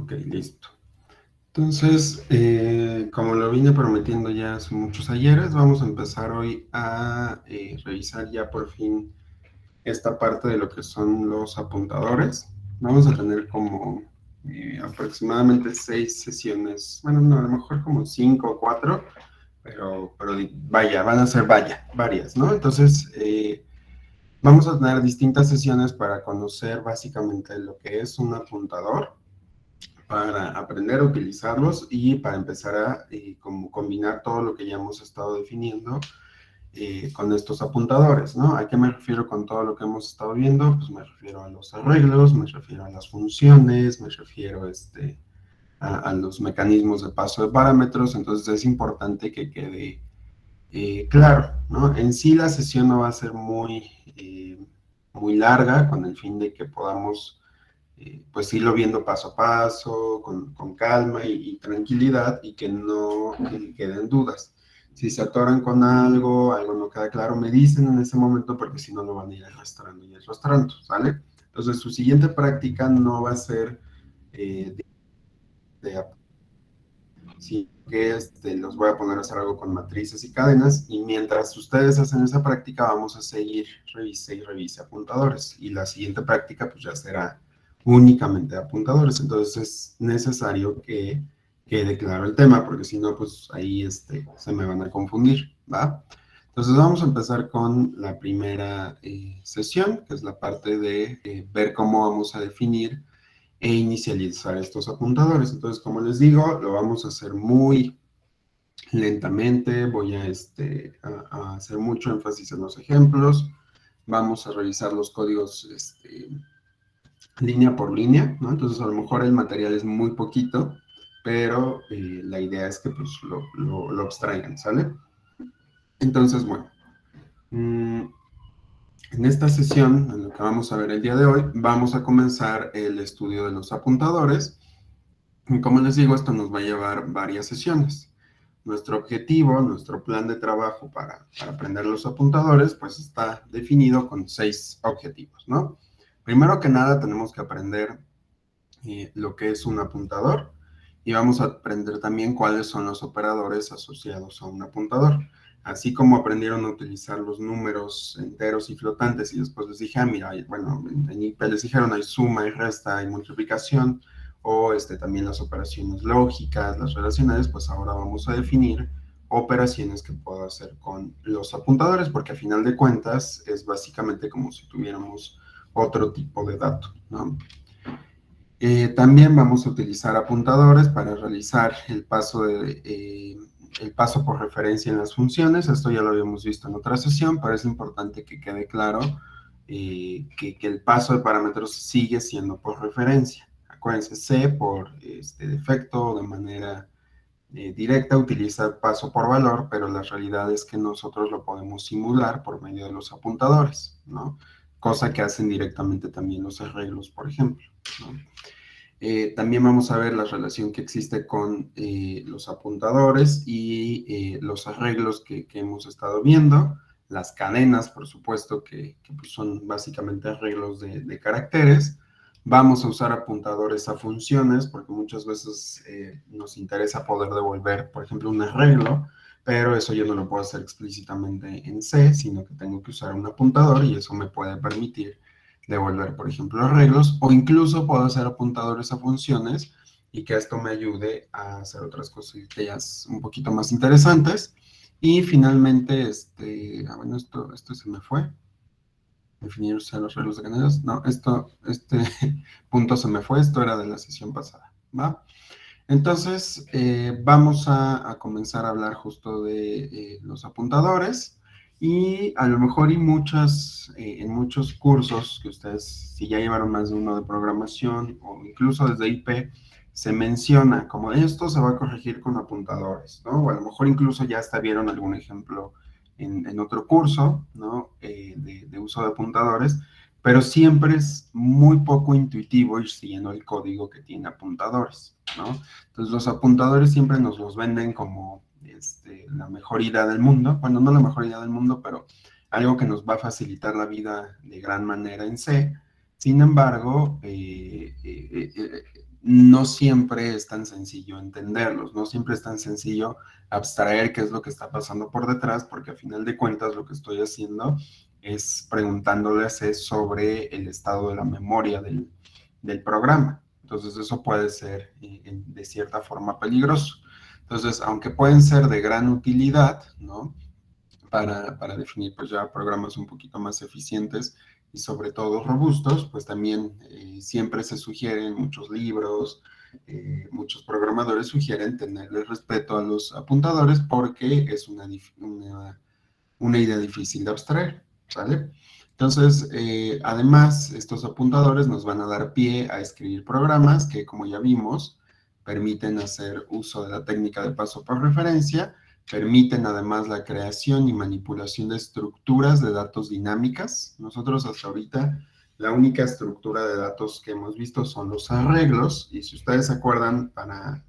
Ok, listo. Entonces, como lo vine prometiendo ya hace muchos ayeres, vamos a empezar hoy a revisar ya por fin esta parte de lo que son los apuntadores. Vamos a tener como aproximadamente 6 sesiones, bueno, no, a lo mejor como 5 o 4, pero vaya, van a ser varias, ¿no? Entonces, vamos a tener distintas sesiones para conocer básicamente lo que es un apuntador, para aprender a utilizarlos y para empezar a como combinar todo lo que ya hemos estado definiendo con estos apuntadores, ¿no? ¿A qué me refiero con todo lo que hemos estado viendo? Pues me refiero a los arreglos, me refiero a las funciones, me refiero a los mecanismos de paso de parámetros. Entonces es importante que quede claro, ¿no? En sí la sesión no va a ser muy larga, con el fin de que podamos pues irlo viendo paso a paso, con calma y tranquilidad, y que no queden dudas. Si se atoran con algo no queda claro, me dicen en ese momento, porque si no lo van a ir arrastrando y arrastrando, ¿sale? Entonces su siguiente práctica no va a ser de sí, que los voy a poner a hacer algo con matrices y cadenas, y mientras ustedes hacen esa práctica vamos a seguir revise y revise apuntadores, y la siguiente práctica pues ya será únicamente apuntadores. Entonces es necesario que quede claro el tema, porque si no pues ahí se me van a confundir, ¿va? Entonces vamos a empezar con la primera sesión, que es la parte de ver cómo vamos a definir e inicializar estos apuntadores. Entonces, como les digo, lo vamos a hacer muy lentamente. Voy a hacer mucho énfasis en los ejemplos. Vamos a revisar los códigos línea por línea, ¿no? Entonces, a lo mejor el material es muy poquito, pero la idea es que pues, lo abstraigan, ¿sale? Entonces, bueno, en esta sesión, en lo que vamos a ver el día de hoy, vamos a comenzar el estudio de los apuntadores. Y como les digo, esto nos va a llevar varias sesiones. Nuestro objetivo, nuestro plan de trabajo para aprender los apuntadores, pues está definido con 6 objetivos, ¿no? Primero que nada, tenemos que aprender lo que es un apuntador, y vamos a aprender también cuáles son los operadores asociados a un apuntador. Así como aprendieron a utilizar los números enteros y flotantes, y después les dije, mira, bueno, en IP les dijeron hay suma, hay resta, hay multiplicación, o también las operaciones lógicas, las relacionales, pues ahora vamos a definir operaciones que puedo hacer con los apuntadores, porque a final de cuentas es básicamente como si tuviéramos otro tipo de dato, ¿no? También vamos a utilizar apuntadores para realizar el paso por referencia en las funciones. Esto ya lo habíamos visto en otra sesión, pero es importante que quede claro que el paso de parámetros sigue siendo por referencia. Acuérdense, C por defecto, de manera directa, utiliza paso por valor, pero la realidad es que nosotros lo podemos simular por medio de los apuntadores, ¿no? Cosa que hacen directamente también los arreglos, por ejemplo, ¿no? También vamos a ver la relación que existe con los apuntadores y los arreglos que hemos estado viendo. Las cadenas, por supuesto, que pues son básicamente arreglos de caracteres. Vamos a usar apuntadores a funciones, porque muchas veces nos interesa poder devolver, por ejemplo, un arreglo, pero eso yo no lo puedo hacer explícitamente en C, sino que tengo que usar un apuntador, y eso me puede permitir devolver, por ejemplo, arreglos, o incluso puedo hacer apuntadores a funciones, y que esto me ayude a hacer otras cosillas un poquito más interesantes. Y finalmente, bueno, esto se me fue. Definir los arreglos de cadenas. No, este punto se me fue, esto era de la sesión pasada, ¿va? Entonces, vamos a comenzar a hablar justo de los apuntadores, y a lo mejor en muchos cursos que ustedes, si ya llevaron más de uno de programación o incluso desde IP, se menciona como esto se va a corregir con apuntadores, ¿no? O a lo mejor incluso ya hasta vieron algún ejemplo en otro curso, ¿no? De uso de apuntadores, pero siempre es muy poco intuitivo ir siguiendo el código que tiene apuntadores, ¿no? Entonces los apuntadores siempre nos los venden como la mejor idea del mundo. Bueno, no la mejor idea del mundo, pero algo que nos va a facilitar la vida de gran manera en C. Sin embargo, no siempre es tan sencillo entenderlos, no siempre es tan sencillo abstraer qué es lo que está pasando por detrás, porque a final de cuentas lo que estoy haciendo es preguntándole a C sobre el estado de la memoria del programa. Entonces eso puede ser de cierta forma peligroso. Entonces, aunque pueden ser de gran utilidad, ¿no? Para definir pues ya programas un poquito más eficientes y sobre todo robustos, pues también siempre se sugieren muchos libros, muchos programadores sugieren tenerle respeto a los apuntadores porque es una idea difícil de abstraer, ¿sale? Entonces, además, estos apuntadores nos van a dar pie a escribir programas que, como ya vimos, permiten hacer uso de la técnica de paso por referencia, permiten además la creación y manipulación de estructuras de datos dinámicas. Nosotros hasta ahorita la única estructura de datos que hemos visto son los arreglos, y si ustedes se acuerdan, para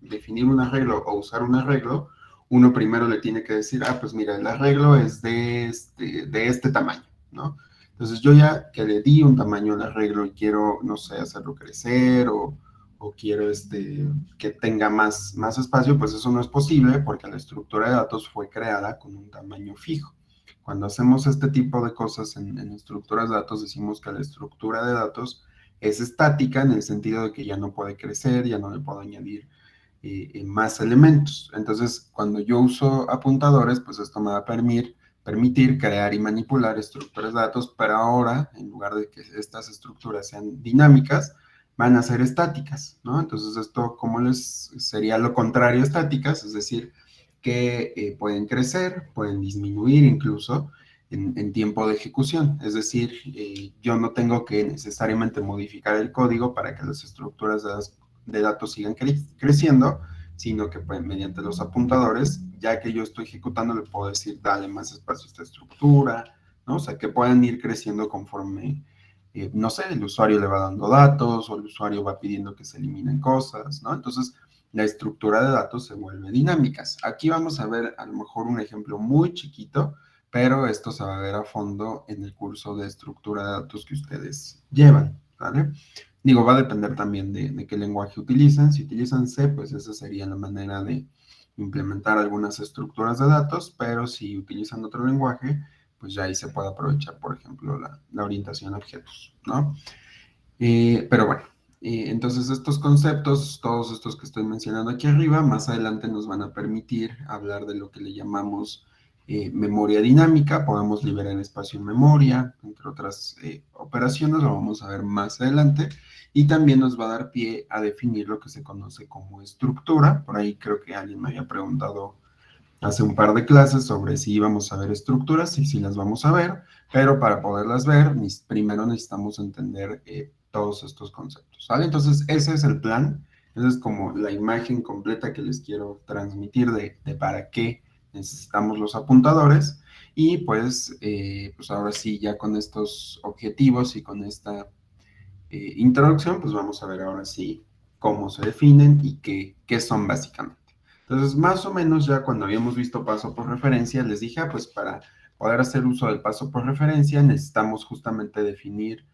definir un arreglo o usar un arreglo, uno primero le tiene que decir, ah, pues mira, el arreglo es de este tamaño, ¿no? Entonces yo ya que le di un tamaño al arreglo y quiero, no sé, hacerlo crecer o quiero que tenga más espacio, pues eso no es posible porque la estructura de datos fue creada con un tamaño fijo. Cuando hacemos este tipo de cosas en estructuras de datos, decimos que la estructura de datos es estática en el sentido de que ya no puede crecer, ya no le puedo añadir más elementos. Entonces, cuando yo uso apuntadores, pues esto me va a permitir crear y manipular estructuras de datos, pero ahora, en lugar de que estas estructuras sean dinámicas, van a ser estáticas, ¿no? Entonces, esto, ¿cómo les sería lo contrario a estáticas? Es decir, que pueden crecer, pueden disminuir incluso en tiempo de ejecución. Es decir, yo no tengo que necesariamente modificar el código para que las estructuras de datos sigan creciendo, sino que pues, mediante los apuntadores, ya que yo estoy ejecutando, le puedo decir, dale más espacio a esta estructura, ¿no? O sea, que puedan ir creciendo conforme, no sé, el usuario le va dando datos o el usuario va pidiendo que se eliminen cosas, ¿no? Entonces, la estructura de datos se vuelve dinámicas. Aquí vamos a ver a lo mejor un ejemplo muy chiquito, pero esto se va a ver a fondo en el curso de estructura de datos que ustedes llevan, ¿vale? Digo, va a depender también de qué lenguaje utilicen. Si utilizan C, pues esa sería la manera de implementar algunas estructuras de datos, pero si utilizan otro lenguaje, pues ya ahí se puede aprovechar, por ejemplo, la orientación a objetos, ¿no? Pero bueno, entonces estos conceptos, todos estos que estoy mencionando aquí arriba, más adelante nos van a permitir hablar de lo que le llamamos memoria dinámica. Podemos liberar espacio en memoria, entre otras operaciones, lo vamos a ver más adelante, y también nos va a dar pie a definir lo que se conoce como estructura. Por ahí creo que alguien me había preguntado hace un par de clases sobre si íbamos a ver estructuras y si las vamos a ver, pero para poderlas ver, primero necesitamos entender todos estos conceptos, ¿vale? Entonces, ese es el plan, esa es como la imagen completa que les quiero transmitir de para qué necesitamos los apuntadores, y pues ahora sí, ya con estos objetivos y con esta introducción, pues vamos a ver ahora sí cómo se definen y qué son básicamente. Entonces, más o menos ya cuando habíamos visto paso por referencia, les dije, ah, pues para poder hacer uso del paso por referencia necesitamos justamente definir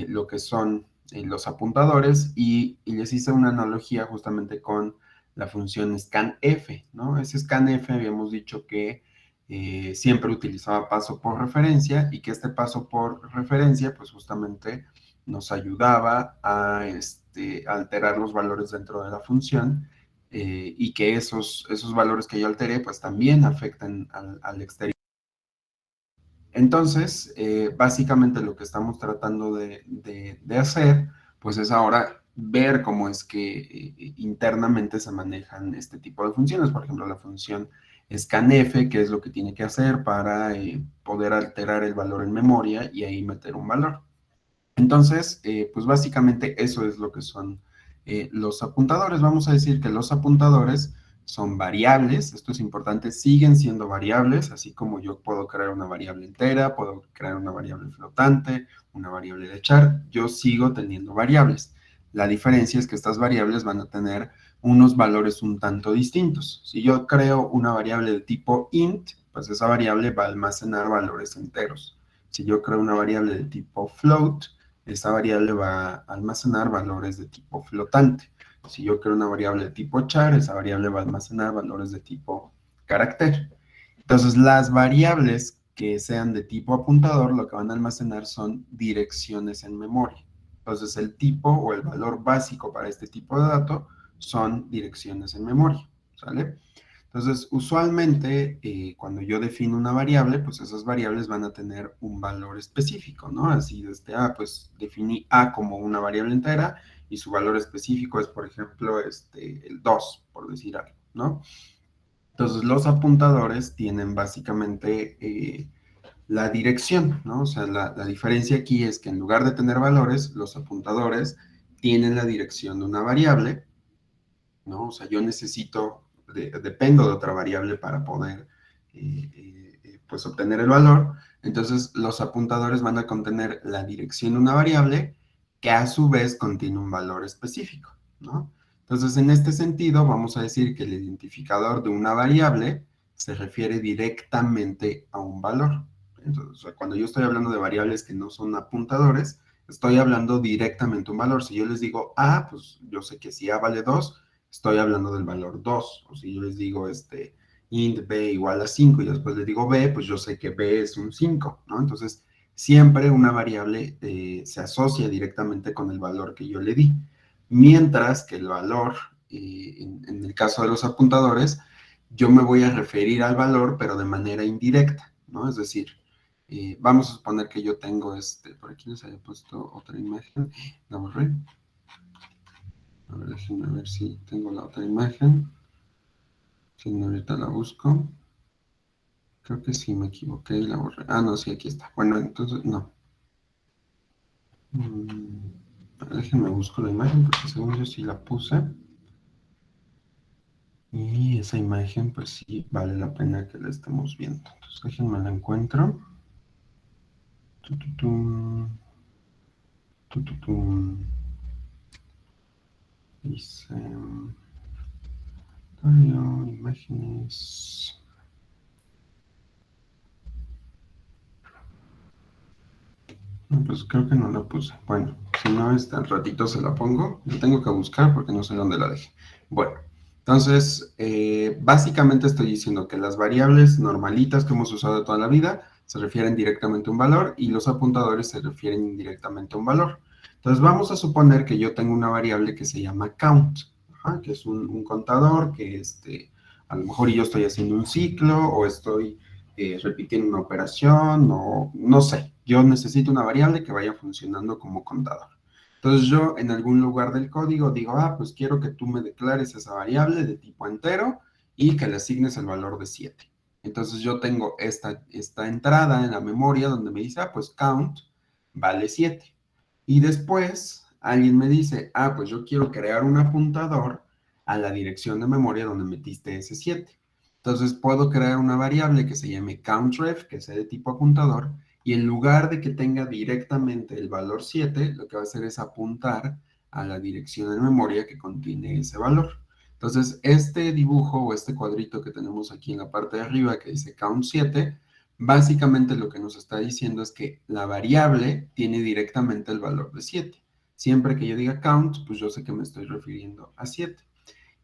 lo que son los apuntadores, y les hice una analogía justamente con la función scanf, ¿no? Ese scanf habíamos dicho que siempre utilizaba paso por referencia, y que este paso por referencia pues justamente nos ayudaba a alterar los valores dentro de la función, y que esos valores que yo alteré pues también afectan al exterior. Entonces, básicamente lo que estamos tratando de hacer, pues es ahora ver cómo es que internamente se manejan este tipo de funciones. Por ejemplo, la función scanf, que es lo que tiene que hacer para poder alterar el valor en memoria y ahí meter un valor. Entonces, pues básicamente eso es lo que son los apuntadores. Vamos a decir que los apuntadores son variables, esto es importante, siguen siendo variables, así como yo puedo crear una variable entera, puedo crear una variable flotante, una variable de char, yo sigo teniendo variables. La diferencia es que estas variables van a tener unos valores un tanto distintos. Si yo creo una variable de tipo int, pues esa variable va a almacenar valores enteros. Si yo creo una variable de tipo float, esa variable va a almacenar valores de tipo flotante. Si yo quiero una variable de tipo char, esa variable va a almacenar valores de tipo carácter. Entonces, las variables que sean de tipo apuntador, lo que van a almacenar son direcciones en memoria. Entonces, el tipo o el valor básico para este tipo de dato son direcciones en memoria, ¿sale? Entonces, usualmente, cuando yo defino una variable, pues esas variables van a tener un valor específico, ¿no? Así desde pues definí A como una variable entera y su valor específico es, por ejemplo, el 2, por decir algo, ¿no? Entonces, los apuntadores tienen básicamente la dirección, ¿no? O sea, la diferencia aquí es que en lugar de tener valores, los apuntadores tienen la dirección de una variable, ¿no? O sea, yo dependo de otra variable para poder, pues, obtener el valor. Entonces, los apuntadores van a contener la dirección de una variable que a su vez contiene un valor específico, ¿no? Entonces, en este sentido, vamos a decir que el identificador de una variable se refiere directamente a un valor. Entonces, o sea, cuando yo estoy hablando de variables que no son apuntadores, estoy hablando directamente un valor. Si yo les digo A, pues yo sé que si A vale 2, estoy hablando del valor 2. O si yo les digo int b igual a 5 y después les digo b, pues yo sé que b es un 5, ¿no? Entonces, siempre una variable se asocia directamente con el valor que yo le di. Mientras que el valor, en el caso de los apuntadores, yo me voy a referir al valor, pero de manera indirecta, ¿no? Es decir, vamos a suponer que yo tengo por aquí les había puesto otra imagen, la borré. A ver, déjenme ver si tengo la otra imagen. Si no, ahorita la busco. Creo que sí me equivoqué y la borré. Ah, no, sí, aquí está. Bueno, entonces, no. Déjenme busco la imagen porque según yo sí la puse. Y esa imagen, pues sí, vale la pena que la estemos viendo. Entonces, déjenme la encuentro. Tututum, tututum. Dice... imágenes... No, pues creo que no la puse. Bueno, si no, al ratito se la pongo. La tengo que buscar porque no sé dónde la dejé. Bueno, entonces, básicamente estoy diciendo que las variables normalitas que hemos usado toda la vida se refieren directamente a un valor y los apuntadores se refieren indirectamente a un valor. Entonces, vamos a suponer que yo tengo una variable que se llama count, que es un contador que a lo mejor yo estoy haciendo un ciclo o estoy repitiendo una operación o no sé, yo necesito una variable que vaya funcionando como contador. Entonces yo en algún lugar del código digo, pues quiero que tú me declares esa variable de tipo entero y que le asignes el valor de 7. Entonces yo tengo esta entrada en la memoria donde me dice, pues count vale 7. Y después alguien me dice, pues yo quiero crear un apuntador a la dirección de memoria donde metiste ese 7. Entonces puedo crear una variable que se llame countref, que sea de tipo apuntador, y en lugar de que tenga directamente el valor 7, lo que va a hacer es apuntar a la dirección de memoria que contiene ese valor. Entonces, este dibujo o este cuadrito que tenemos aquí en la parte de arriba que dice count 7, básicamente lo que nos está diciendo es que la variable tiene directamente el valor de 7. Siempre que yo diga count, pues yo sé que me estoy refiriendo a 7.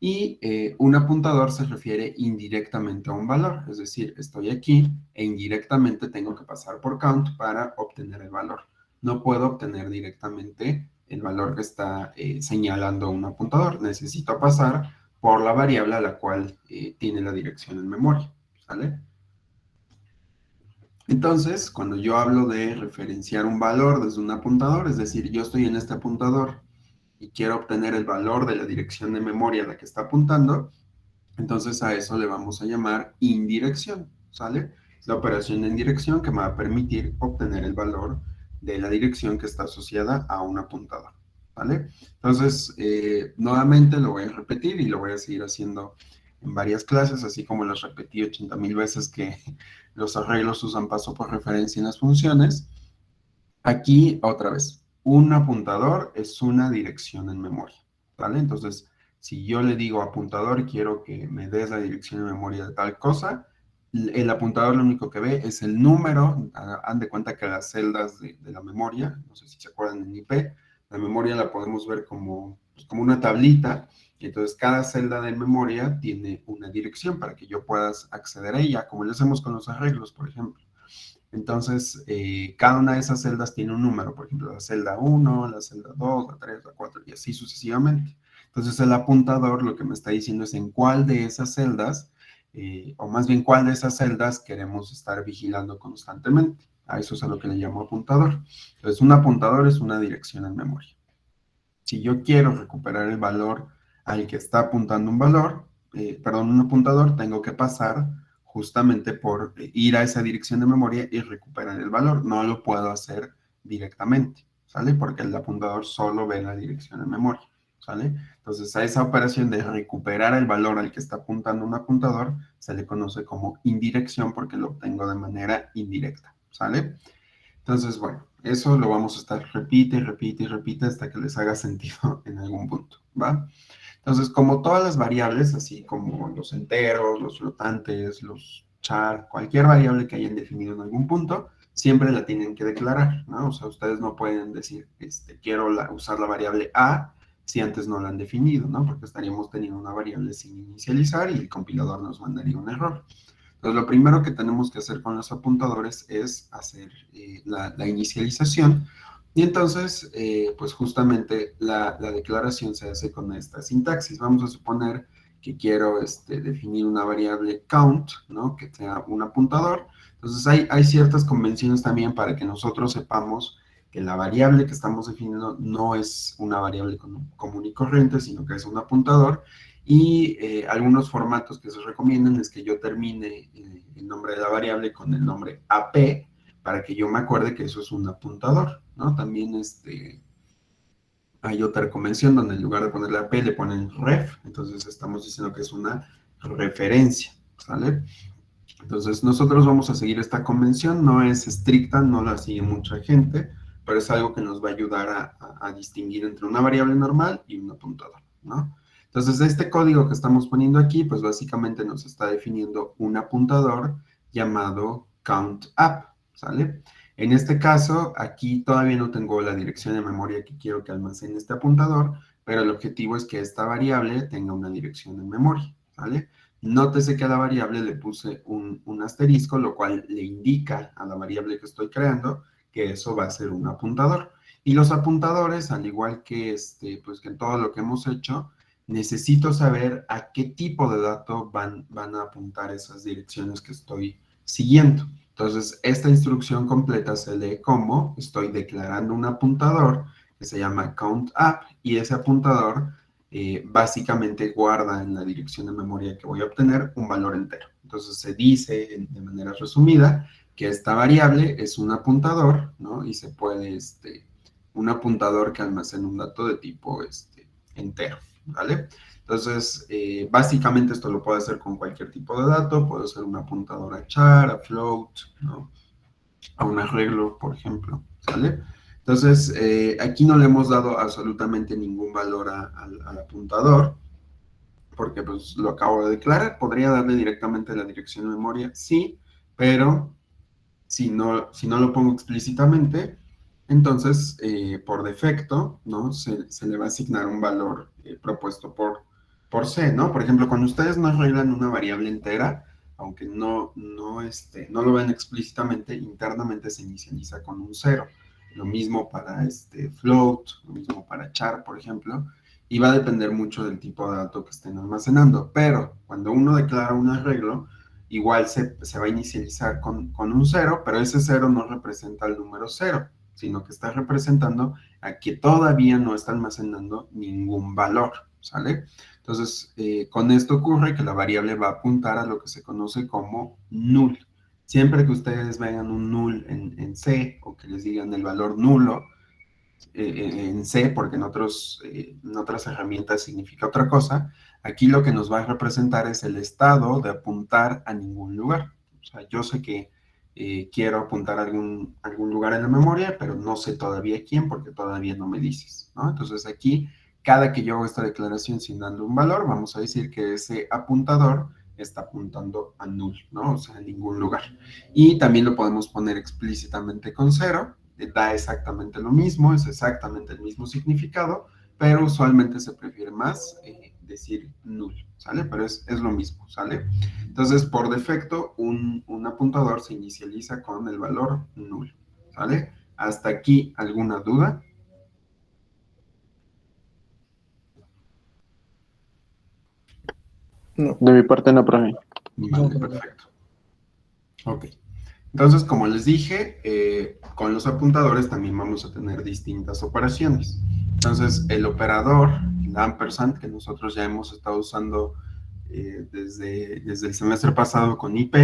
Y un apuntador se refiere indirectamente a un valor, es decir, estoy aquí e indirectamente tengo que pasar por count para obtener el valor. No puedo obtener directamente el valor que está señalando un apuntador. Necesito pasar por la variable a la cual tiene la dirección en memoria, ¿sale? Entonces, cuando yo hablo de referenciar un valor desde un apuntador, es decir, yo estoy en este apuntador y quiero obtener el valor de la dirección de memoria a la que está apuntando, entonces a eso le vamos a llamar indirección, ¿sale? Es la operación en dirección que me va a permitir obtener el valor de la dirección que está asociada a un apuntador, ¿vale? Entonces, nuevamente lo voy a repetir y lo voy a seguir haciendo en varias clases, así como los repetí 80,000 veces que los arreglos usan paso por referencia en las funciones. Aquí, otra vez, un apuntador es una dirección en memoria, ¿vale? Entonces, si yo le digo apuntador, quiero que me des la dirección en memoria de tal cosa, el apuntador lo único que ve es el número, hagan de cuenta que las celdas de la memoria, no sé si se acuerdan en IP, la memoria la podemos ver como, pues, como una tablita, y entonces cada celda de memoria tiene una dirección para que yo pueda acceder a ella, como lo hacemos con los arreglos, por ejemplo. Entonces, cada una de esas celdas tiene un número, por ejemplo, la celda 1, la celda 2, la 3, la 4, y así sucesivamente. Entonces, el apuntador lo que me está diciendo es en cuál de esas celdas, o más bien cuál de esas celdas queremos estar vigilando constantemente. A eso es a lo que le llamo apuntador. Entonces, un apuntador es una dirección en memoria. Si yo quiero recuperar el valor al que está apuntando un valor, perdón, un apuntador, tengo que pasar justamente por ir a esa dirección de memoria y recuperar el valor. No lo puedo hacer directamente, ¿sale? Porque el apuntador solo ve la dirección en memoria, ¿sale? Entonces, a esa operación de recuperar el valor al que está apuntando un apuntador se le conoce como indirección porque lo obtengo de manera indirecta, ¿sale? Entonces, bueno, eso lo vamos a estar repite, repite y repite hasta que les haga sentido en algún punto, ¿va? Entonces, como todas las variables, así como los enteros, los flotantes, los char, cualquier variable que hayan definido en algún punto, siempre la tienen que declarar, ¿no? O sea, ustedes no pueden decir, quiero usar la variable A si antes no la han definido, ¿no? Porque estaríamos teniendo una variable sin inicializar y el compilador nos mandaría un error. Entonces, lo primero que tenemos que hacer con los apuntadores es hacer la inicialización. Y entonces, pues justamente la declaración se hace con esta sintaxis. Vamos a suponer que quiero definir una variable count, ¿no? Que sea un apuntador. Entonces, hay ciertas convenciones también para que nosotros sepamos que la variable que estamos definiendo no es una variable común y corriente, sino que es un apuntador. Y algunos formatos que se recomiendan es que yo termine el nombre de la variable con el nombre AP para que yo me acuerde que eso es un apuntador, ¿no? También hay otra convención donde en lugar de ponerle AP le ponen ref, entonces estamos diciendo que es una referencia, ¿sale? Entonces nosotros vamos a seguir esta convención, no es estricta, no la sigue mucha gente, pero es algo que nos va a ayudar a distinguir entre una variable normal y un apuntador, ¿no? Entonces este código que estamos poniendo aquí, pues básicamente nos está definiendo un apuntador llamado CountUp, ¿sale? En este caso, aquí todavía no tengo la dirección de memoria que quiero que almacene este apuntador, pero el objetivo es que esta variable tenga una dirección en memoria, ¿sale? Nótese que a la variable le puse un asterisco, lo cual le indica a la variable que estoy creando que eso va a ser un apuntador. Y los apuntadores, al igual que, pues que en todo lo que hemos hecho, necesito saber a qué tipo de dato van a apuntar esas direcciones que estoy siguiendo. Entonces, esta instrucción completa se lee como estoy declarando un apuntador que se llama CountUp y ese apuntador básicamente guarda en la dirección de memoria que voy a obtener un valor entero. Entonces se dice de manera resumida que esta variable es un apuntador, ¿no? Y se puede, un apuntador que almacena un dato de tipo entero, ¿vale? Entonces, básicamente esto lo puedo hacer con cualquier tipo de dato, puedo hacer un apuntador a char, a float, ¿no? A un arreglo, por ejemplo, ¿sale? Entonces, aquí no le hemos dado absolutamente ningún valor al apuntador, porque pues lo acabo de declarar. ¿Podría darle directamente la dirección de memoria? Sí, pero si no lo pongo explícitamente, entonces por defecto, ¿no? Se le va a asignar un valor propuesto por C, ¿no? Por ejemplo, cuando ustedes no arreglan una variable entera, aunque no lo ven explícitamente, internamente se inicializa con un cero. Lo mismo para float, lo mismo para char, por ejemplo, y va a depender mucho del tipo de dato que estén almacenando. Pero cuando uno declara un arreglo, igual se va a inicializar con un cero, pero ese cero no representa el número cero, sino que está representando a que todavía no está almacenando ningún valor, ¿sale? Entonces, con esto ocurre que la variable va a apuntar a lo que se conoce como null. Siempre que ustedes vean un null en C o que les digan el valor nulo, en C, porque en otras herramientas significa otra cosa, aquí lo que nos va a representar es el estado de apuntar a ningún lugar. O sea, yo sé que quiero apuntar a algún lugar en la memoria, pero no sé todavía quién, porque todavía no me dices, ¿no? Entonces aquí, cada que yo hago esta declaración sin darle un valor, vamos a decir que ese apuntador está apuntando a null, ¿no? O sea, en ningún lugar. Y también lo podemos poner explícitamente con 0, da exactamente lo mismo, es exactamente el mismo significado, pero usualmente se prefiere más decir null, ¿sale? Pero es lo mismo, ¿sale? Entonces, por defecto, un apuntador se inicializa con el valor null, ¿sale? ¿Hasta aquí alguna duda? No, De mi parte no, profe. no, Vale, profe. perfecto. Ok. Entonces, como les dije, con los apuntadores también vamos a tener distintas operaciones. Entonces, el operador, el ampersand, que nosotros ya hemos estado usando desde el semestre pasado con IP,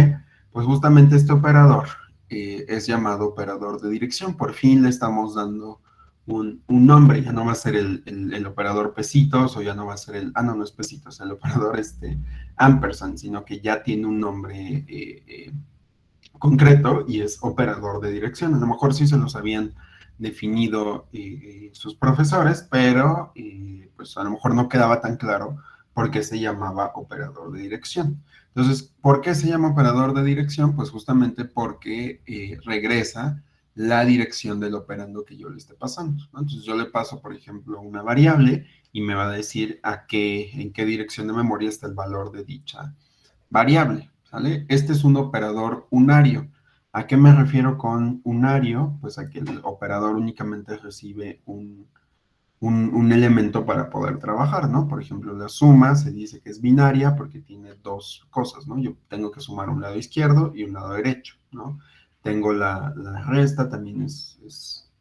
pues justamente este operador es llamado operador de dirección. Por fin le estamos dando un nombre, ya no va a ser el operador pesitos o ya no va a ser no, no es pesitos, el operador ampersand, sino que ya tiene un nombre concreto y es operador de dirección. A lo mejor sí se los habían definido sus profesores, pero pues a lo mejor no quedaba tan claro por qué se llamaba operador de dirección. Entonces, ¿por qué se llama operador de dirección? Pues justamente porque regresa la dirección del operando que yo le esté pasando, ¿no? Entonces yo le paso, por ejemplo, una variable y me va a decir en qué dirección de memoria está el valor de dicha variable, ¿sale? Este es un operador unario. ¿A qué me refiero con unario? Pues a que el operador únicamente recibe un elemento para poder trabajar, ¿no? Por ejemplo, la suma se dice que es binaria porque tiene dos cosas, ¿no? Yo tengo que sumar un lado izquierdo y un lado derecho, ¿no? Tengo la resta, también es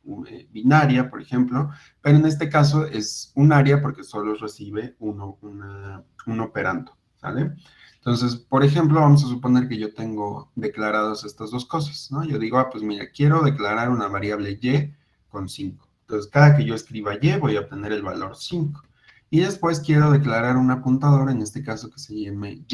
binaria, por ejemplo, pero en este caso es unaria porque solo recibe un operando, ¿sale? Entonces, por ejemplo, vamos a suponer que yo tengo declaradas estas dos cosas, ¿no? Yo digo, pues mira, quiero declarar una variable y con 5. Entonces, cada que yo escriba y voy a obtener el valor 5. Y después quiero declarar un apuntador, en este caso que se llame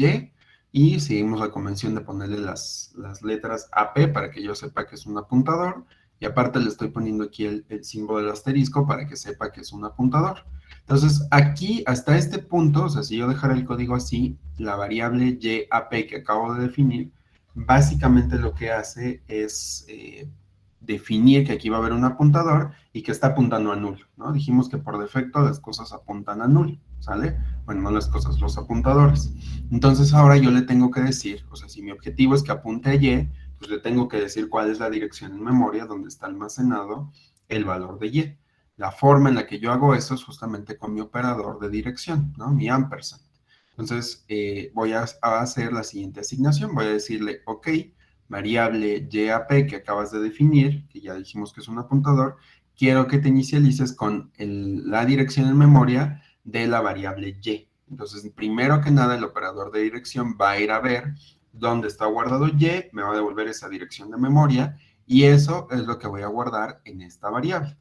y seguimos la convención de ponerle las letras AP para que yo sepa que es un apuntador, y aparte le estoy poniendo aquí el símbolo del asterisco para que sepa que es un apuntador. Entonces, aquí, hasta este punto, o sea, si yo dejara el código así, la variable YAP que acabo de definir, básicamente lo que hace es definir que aquí va a haber un apuntador y que está apuntando a null, ¿no? Dijimos que por defecto las cosas apuntan a null, ¿sale? Bueno, no las cosas, los apuntadores. Entonces ahora yo le tengo que decir, o sea, si mi objetivo es que apunte a y, pues le tengo que decir cuál es la dirección en memoria donde está almacenado el valor de y. La forma en la que yo hago eso es justamente con mi operador de dirección, ¿no? Mi ampersand. Entonces, voy a hacer la siguiente asignación. Voy a decirle, ok, variable YAP que acabas de definir, que ya dijimos que es un apuntador, quiero que te inicialices con la dirección en memoria de la variable Y. Entonces, primero que nada, el operador de dirección va a ir a ver dónde está guardado Y, me va a devolver esa dirección de memoria, y eso es lo que voy a guardar en esta variable.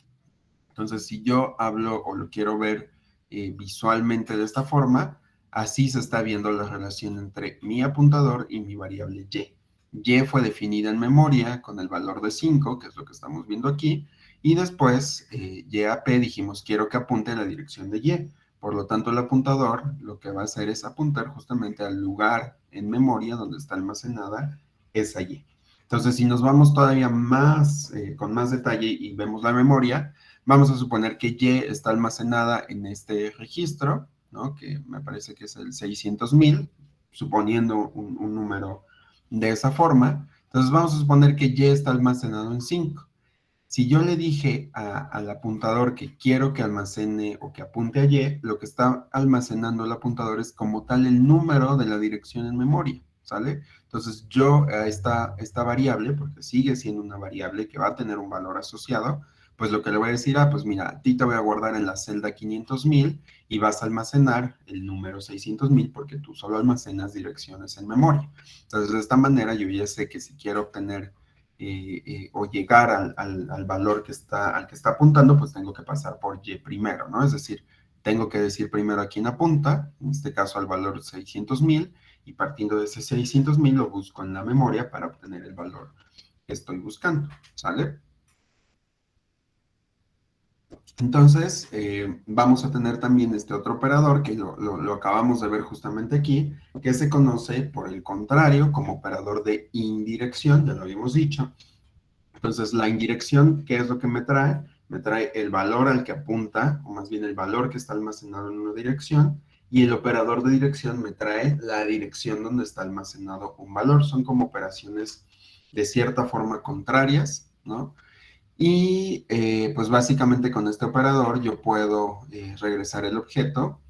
Entonces, si yo hablo o lo quiero ver visualmente de esta forma, así se está viendo la relación entre mi apuntador y mi variable y. Y fue definida en memoria con el valor de 5, que es lo que estamos viendo aquí, y después YAP dijimos quiero que apunte a la dirección de Y. Por lo tanto, el apuntador lo que va a hacer es apuntar justamente al lugar en memoria donde está almacenada esa Y. Entonces, si nos vamos todavía más, con más detalle y vemos la memoria, vamos a suponer que Y está almacenada en este registro, ¿no? Que me parece que es el 600,000, suponiendo un número de esa forma. Entonces vamos a suponer que Y está almacenado en 5. Si yo le dije al apuntador que quiero que almacene o que apunte a Y, lo que está almacenando el apuntador es como tal el número de la dirección en memoria, ¿sale? Entonces yo a esta variable, porque sigue siendo una variable que va a tener un valor asociado, pues lo que le voy a decir, pues mira, a ti te voy a guardar en la celda 500,000 y vas a almacenar el número 600,000 porque tú solo almacenas direcciones en memoria. Entonces de esta manera yo ya sé que si quiero obtener o llegar al valor al que está apuntando, pues tengo que pasar por Y primero, ¿no? Es decir, tengo que decir primero a quién apunta, en este caso al valor 600,000, y partiendo de ese 600,000 lo busco en la memoria para obtener el valor que estoy buscando, ¿sale? Entonces, vamos a tener también este otro operador que lo acabamos de ver justamente aquí, que se conoce por el contrario como operador de indirección, ya lo habíamos dicho. Entonces, la indirección, ¿qué es lo que me trae? Me trae el valor al que apunta, o más bien el valor que está almacenado en una dirección, y el operador de dirección me trae la dirección donde está almacenado un valor. Son como operaciones de cierta forma contrarias, ¿no? Y pues básicamente con este operador yo puedo regresar el objeto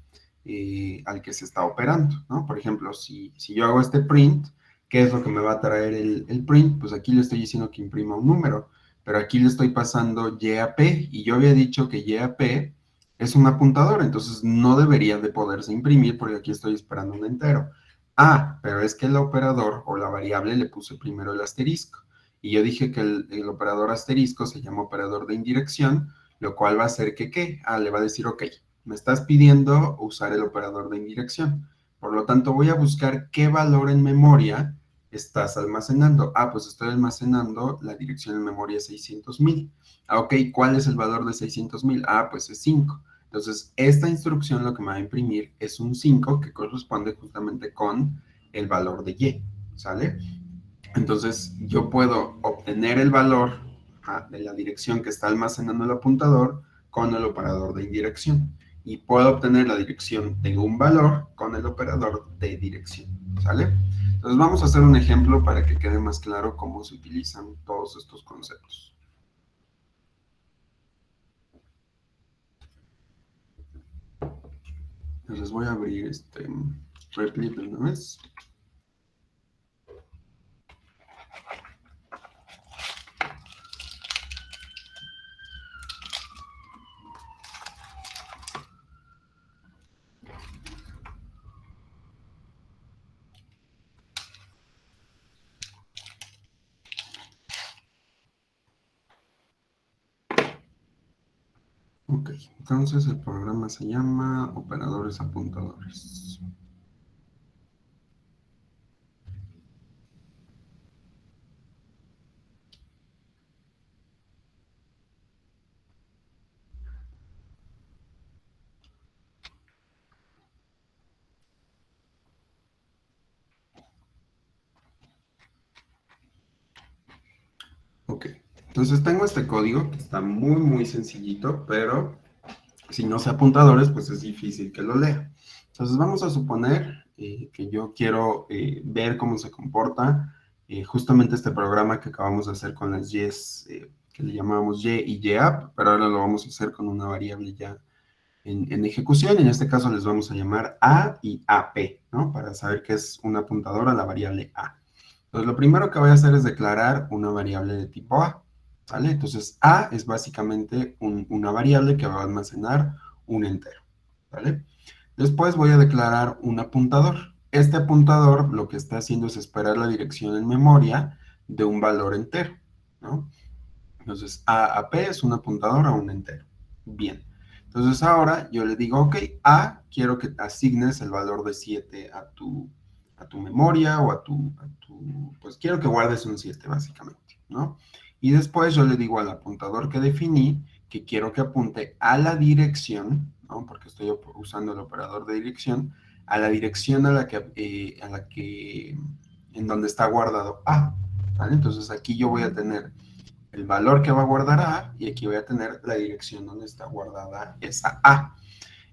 al que se está operando, ¿no? Por ejemplo, si yo hago este print, ¿qué es lo que me va a traer el print? Pues aquí le estoy diciendo que imprima un número, pero aquí le estoy pasando Y a P, y yo había dicho que Y a P es un apuntador, entonces no debería de poderse imprimir porque aquí estoy esperando un entero. Ah, pero es que el operador o la variable le puse primero el asterisco. Y yo dije que el operador asterisco se llama operador de indirección, lo cual va a hacer que, ¿qué? Ah, le va a decir, ok, me estás pidiendo usar el operador de indirección. Por lo tanto, voy a buscar qué valor en memoria estás almacenando. Ah, pues estoy almacenando la dirección en memoria 600,000. Ah, ok, ¿cuál es el valor de 600,000? Ah, pues es 5. Entonces, esta instrucción lo que me va a imprimir es un 5 que corresponde justamente con el valor de Y, ¿sale? Entonces, yo puedo obtener el valor de la dirección que está almacenando el apuntador con el operador de indirección. Y puedo obtener la dirección de un valor con el operador de dirección. ¿Sale? Entonces, vamos a hacer un ejemplo para que quede más claro cómo se utilizan todos estos conceptos. Entonces, voy a abrir este Replit de una vez. Ok, entonces el programa se llama Operadores Apuntadores. Ok, entonces tengo este código que está muy, muy sencillito, pero si no sé apuntadores, pues es difícil que lo lea. Entonces vamos a suponer que yo quiero ver cómo se comporta justamente este programa que acabamos de hacer con las Y's, que le llamábamos Y y YAP, pero ahora lo vamos a hacer con una variable ya en ejecución. En este caso les vamos a llamar A y AP, ¿no? Para saber qué es un apuntador a la variable A. Entonces, lo primero que voy a hacer es declarar una variable de tipo A, ¿vale? Entonces, A es básicamente una variable que va a almacenar un entero, ¿vale? Después voy a declarar un apuntador. Este apuntador lo que está haciendo es esperar la dirección en memoria de un valor entero, ¿no? Entonces, A a P es un apuntador a un entero. Bien. Entonces, ahora yo le digo, ok, A, quiero que asignes el valor de 7 a tu memoria o pues quiero que guardes un 7 básicamente, ¿no? Y después yo le digo al apuntador que definí que quiero que apunte a la dirección, ¿no? Porque estoy usando el operador de dirección, a la dirección en donde está guardado A, ¿vale? Entonces, aquí yo voy a tener el valor que va a guardar A y aquí voy a tener la dirección donde está guardada esa A.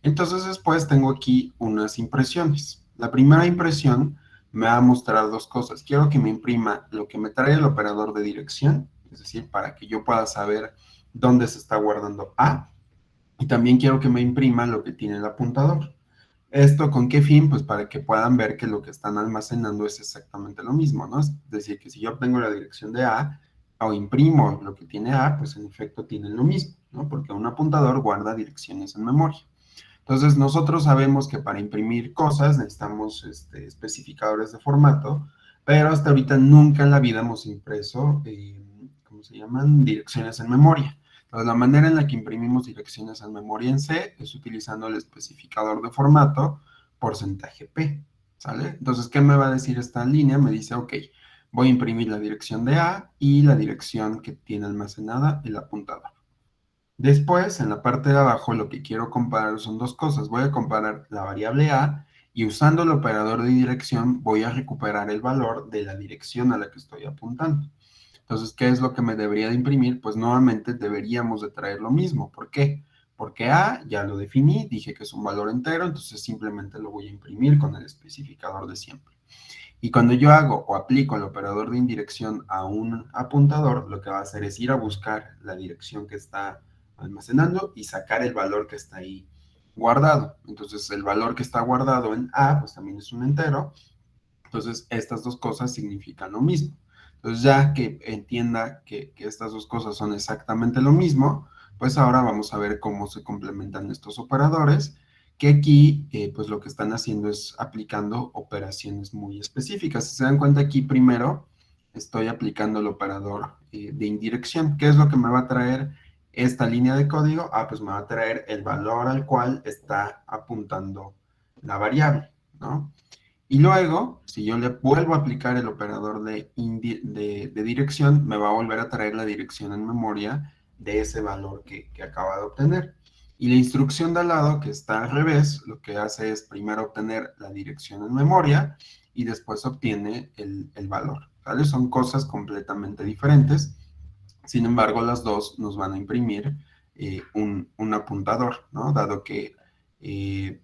Entonces después tengo aquí unas impresiones. La primera impresión me va a mostrar dos cosas. Quiero que me imprima lo que me trae el operador de dirección, es decir, para que yo pueda saber dónde se está guardando A. Y también quiero que me imprima lo que tiene el apuntador. ¿Esto con qué fin? Pues para que puedan ver que lo que están almacenando es exactamente lo mismo, ¿no? Es decir, que si yo obtengo la dirección de A o imprimo lo que tiene A, pues en efecto tienen lo mismo, ¿no? Porque un apuntador guarda direcciones en memoria. Entonces, nosotros sabemos que para imprimir cosas necesitamos especificadores de formato, pero hasta ahorita nunca en la vida hemos impreso, ¿cómo se llaman? Direcciones en memoria. Entonces, la manera en la que imprimimos direcciones en memoria en C es utilizando el especificador de formato porcentaje P, ¿sale? Entonces, ¿qué me va a decir esta línea? Me dice, ok, voy a imprimir la dirección de A y la dirección que tiene almacenada el apuntador. Después, en la parte de abajo, lo que quiero comparar son dos cosas. Voy a comparar la variable A y usando el operador de dirección voy a recuperar el valor de la dirección a la que estoy apuntando. Entonces, ¿qué es lo que me debería de imprimir? Pues nuevamente deberíamos de traer lo mismo. ¿Por qué? Porque A ya lo definí, dije que es un valor entero, entonces simplemente lo voy a imprimir con el especificador de siempre. Y cuando yo hago o aplico el operador de indirección a un apuntador, lo que va a hacer es ir a buscar la dirección que está almacenando y sacar el valor que está ahí guardado. Entonces, el valor que está guardado en A, pues también es un entero. Entonces, estas dos cosas significan lo mismo. Entonces, ya que entienda que estas dos cosas son exactamente lo mismo, pues ahora vamos a ver cómo se complementan estos operadores, que aquí, pues lo que están haciendo es aplicando operaciones muy específicas. Si se dan cuenta aquí, primero estoy aplicando el operador de indirección. ¿Qué es lo que me va a traer esta línea de código? Ah, pues me va a traer el valor al cual está apuntando la variable, ¿no? Y luego, si yo le vuelvo a aplicar el operador de dirección, me va a volver a traer la dirección en memoria de ese valor que acaba de obtener. Y la instrucción de al lado, que está al revés, lo que hace es primero obtener la dirección en memoria y después obtiene el valor, ¿vale? Son cosas completamente diferentes. Sin embargo, las dos nos van a imprimir un apuntador, ¿no? Dado que eh,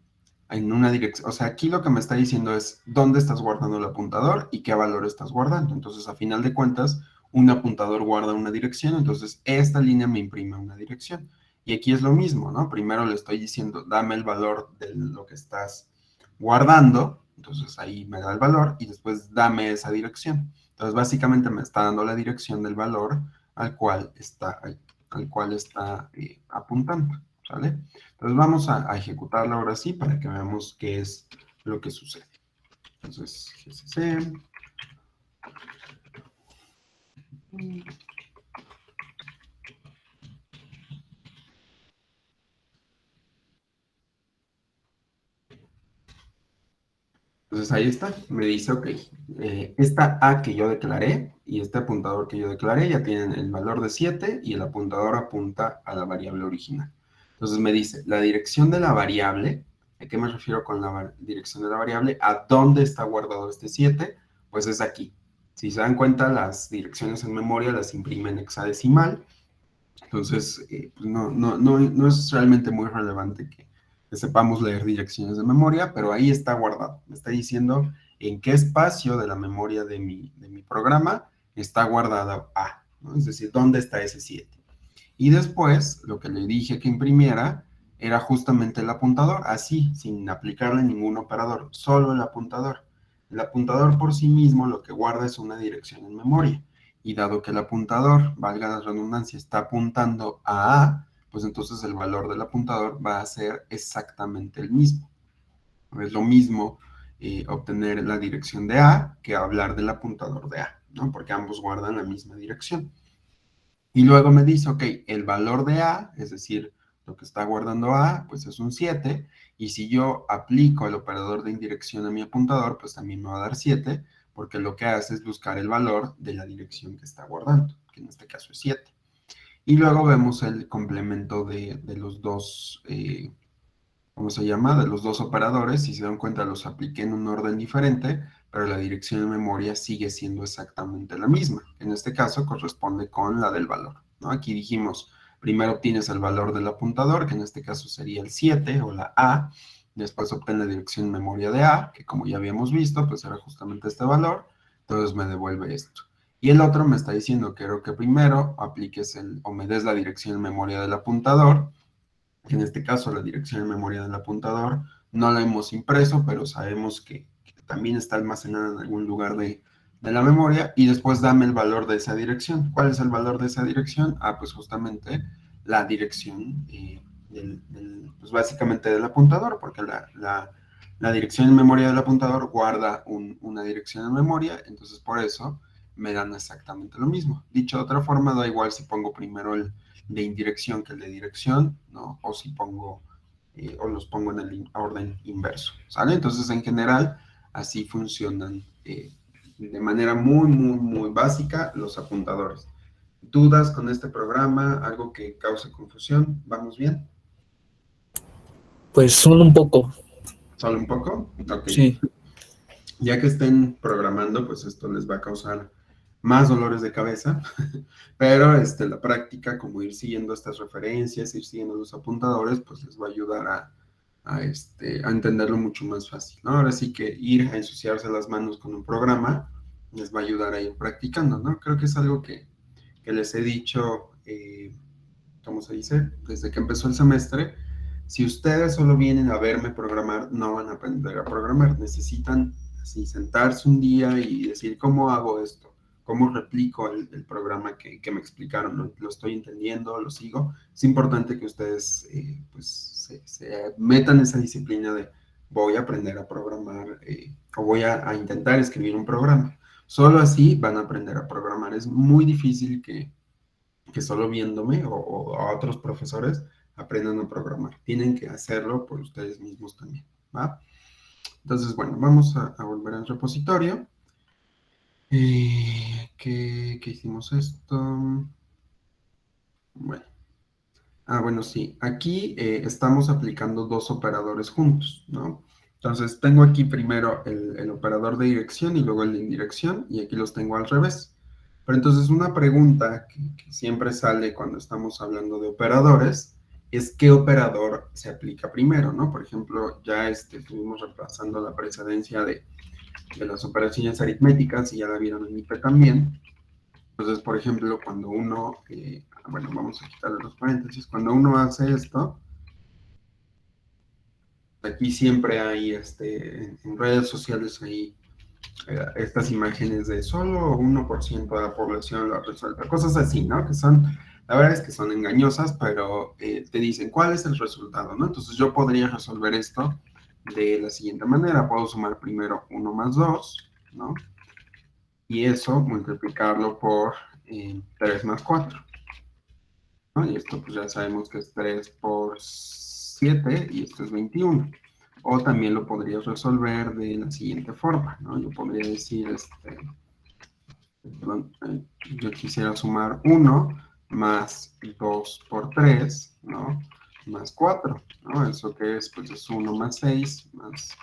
en una dirección, o sea, aquí lo que me está diciendo es dónde estás guardando el apuntador y qué valor estás guardando. Entonces, a final de cuentas, un apuntador guarda una dirección, entonces esta línea me imprime una dirección. Y aquí es lo mismo, ¿no? Primero le estoy diciendo, dame el valor de lo que estás guardando, entonces ahí me da el valor y después dame esa dirección. Entonces, básicamente me está dando la dirección del valor al cual está apuntando, ¿sale? Entonces vamos a ejecutarlo ahora sí para que veamos qué es lo que sucede. Entonces, gcc. Entonces ahí está, me dice, ok, esta A que yo declaré y este apuntador que yo declaré ya tienen el valor de 7 y el apuntador apunta a la variable original. Entonces me dice, la dirección de la variable, ¿a qué me refiero con la dirección de la variable? ¿A dónde está guardado este 7? Pues es aquí. Si se dan cuenta, las direcciones en memoria las imprime en hexadecimal. Entonces, pues no es realmente muy relevante que sepamos leer direcciones de memoria, pero ahí está guardado. Me está diciendo en qué espacio de la memoria de mi programa está guardada A, ¿no? Es decir, dónde está ese 7. Y después, lo que le dije que imprimiera era justamente el apuntador, así, sin aplicarle ningún operador, solo el apuntador. El apuntador por sí mismo lo que guarda es una dirección en memoria. Y dado que el apuntador, valga la redundancia, está apuntando a A, pues entonces el valor del apuntador va a ser exactamente el mismo. Es lo mismo obtener la dirección de A que hablar del apuntador de A, ¿no? Porque ambos guardan la misma dirección. Y luego me dice, ok, el valor de A, es decir, lo que está guardando A, pues es un 7. Y si yo aplico el operador de indirección a mi apuntador, pues también me va a dar 7, porque lo que hace es buscar el valor de la dirección que está guardando, que en este caso es 7. Y luego vemos el complemento de los dos, ¿cómo se llama? De los dos operadores. Si se dan cuenta, los apliqué en un orden diferente, pero la dirección de memoria sigue siendo exactamente la misma. En este caso corresponde con la del valor, ¿no? Aquí dijimos, primero obtienes el valor del apuntador, que en este caso sería el 7 o la A. Después obtén la dirección de memoria de A, que como ya habíamos visto, pues era justamente este valor. Entonces me devuelve esto. Y el otro me está diciendo que quiero que primero apliques o me des la dirección de memoria del apuntador, que en este caso la dirección de memoria del apuntador no la hemos impreso, pero sabemos que también está almacenada en algún lugar de la memoria, y después dame el valor de esa dirección. ¿Cuál es el valor de esa dirección? Ah, pues justamente la dirección, pues básicamente del apuntador, porque la dirección en memoria del apuntador guarda una dirección en memoria, entonces por eso me dan exactamente lo mismo. Dicho de otra forma, da igual si pongo primero el de indirección que el de dirección, ¿no? O si pongo, o los pongo en el orden inverso, ¿sale? Entonces, en general, así funcionan de manera muy básica los apuntadores. ¿Dudas con este programa? ¿Algo que cause confusión? ¿Vamos bien? Pues solo un poco. ¿Solo un poco? Ok. Sí. Ya que estén programando, pues esto les va a causar más dolores de cabeza, pero la práctica, como ir siguiendo estas referencias, ir siguiendo los apuntadores, pues les va a ayudar a entenderlo mucho más fácil, ¿no? Ahora sí que ir a ensuciarse las manos con un programa les va a ayudar a ir practicando, ¿no? Creo que es algo que les he dicho, ¿cómo se dice? Desde que empezó el semestre, si ustedes solo vienen a verme programar, no van a aprender a programar. Necesitan así sentarse un día y decir, ¿cómo hago esto? ¿Cómo replico el programa que me explicaron? ¿No? ¿Lo estoy entendiendo? ¿Lo sigo? Es importante que ustedes pues, se metan esa disciplina de voy a aprender a programar o voy a intentar escribir un programa. Solo así van a aprender a programar. Es muy difícil que solo viéndome o a otros profesores aprendan a programar. Tienen que hacerlo por ustedes mismos también, ¿va? Entonces, bueno, vamos a volver al repositorio. ¿Qué hicimos esto? Bueno. Bueno, sí. Aquí estamos aplicando dos operadores juntos, ¿no? Entonces, tengo aquí primero el operador de dirección y luego el de indirección, y aquí los tengo al revés. Pero entonces, una pregunta que siempre sale cuando estamos hablando de operadores es qué operador se aplica primero, ¿no? Por ejemplo, ya estuvimos repasando la precedencia de las operaciones aritméticas y ya la vieron en IP también. Entonces, por ejemplo, cuando uno, bueno, vamos a quitarle los paréntesis, cuando uno hace esto, aquí siempre hay, en redes sociales hay estas imágenes de solo 1% de la población lo resuelve, cosas así, ¿no? Que son, la verdad es que son engañosas, pero te dicen cuál es el resultado, ¿no? Entonces yo podría resolver esto de la siguiente manera, puedo sumar primero 1 más 2, ¿no? Y eso multiplicarlo por 3 más 4. ¿No? Y esto pues ya sabemos que es 3 por 7 y esto es 21. O también lo podrías resolver de la siguiente forma, ¿no? Yo podría decir, perdón, yo quisiera sumar 1 más 2 por 3, ¿no? Más 4, ¿no? Eso que es, pues es 1 más 6 más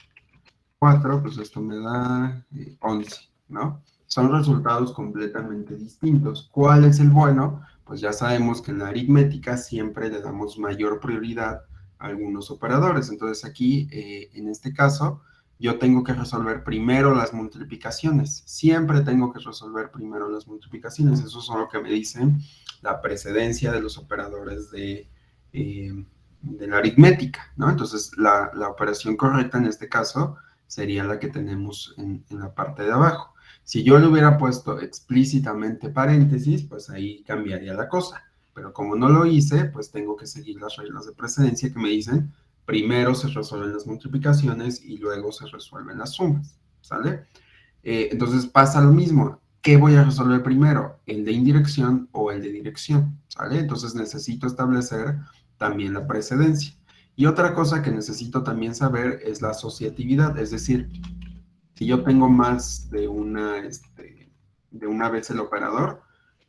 4, pues esto me da 11, ¿no? Son resultados completamente distintos. ¿Cuál es el bueno? Pues ya sabemos que en la aritmética siempre le damos mayor prioridad a algunos operadores. Entonces aquí, en este caso, yo tengo que resolver primero las multiplicaciones. Siempre tengo que resolver primero las multiplicaciones. Eso es lo que me dicen la precedencia de los operadores de la aritmética, ¿no? Entonces, la operación correcta en este caso sería la que tenemos en la parte de abajo. Si yo le hubiera puesto explícitamente paréntesis, pues ahí cambiaría la cosa. Pero como no lo hice, pues tengo que seguir las reglas de precedencia que me dicen, primero se resuelven las multiplicaciones y luego se resuelven las sumas, ¿sale? Entonces pasa lo mismo. ¿Qué voy a resolver primero? ¿El de indirección o el de dirección? ¿Sale? Entonces necesito establecer también la precedencia. Y otra cosa que necesito también saber es la asociatividad, es decir, si yo tengo más de una vez el operador,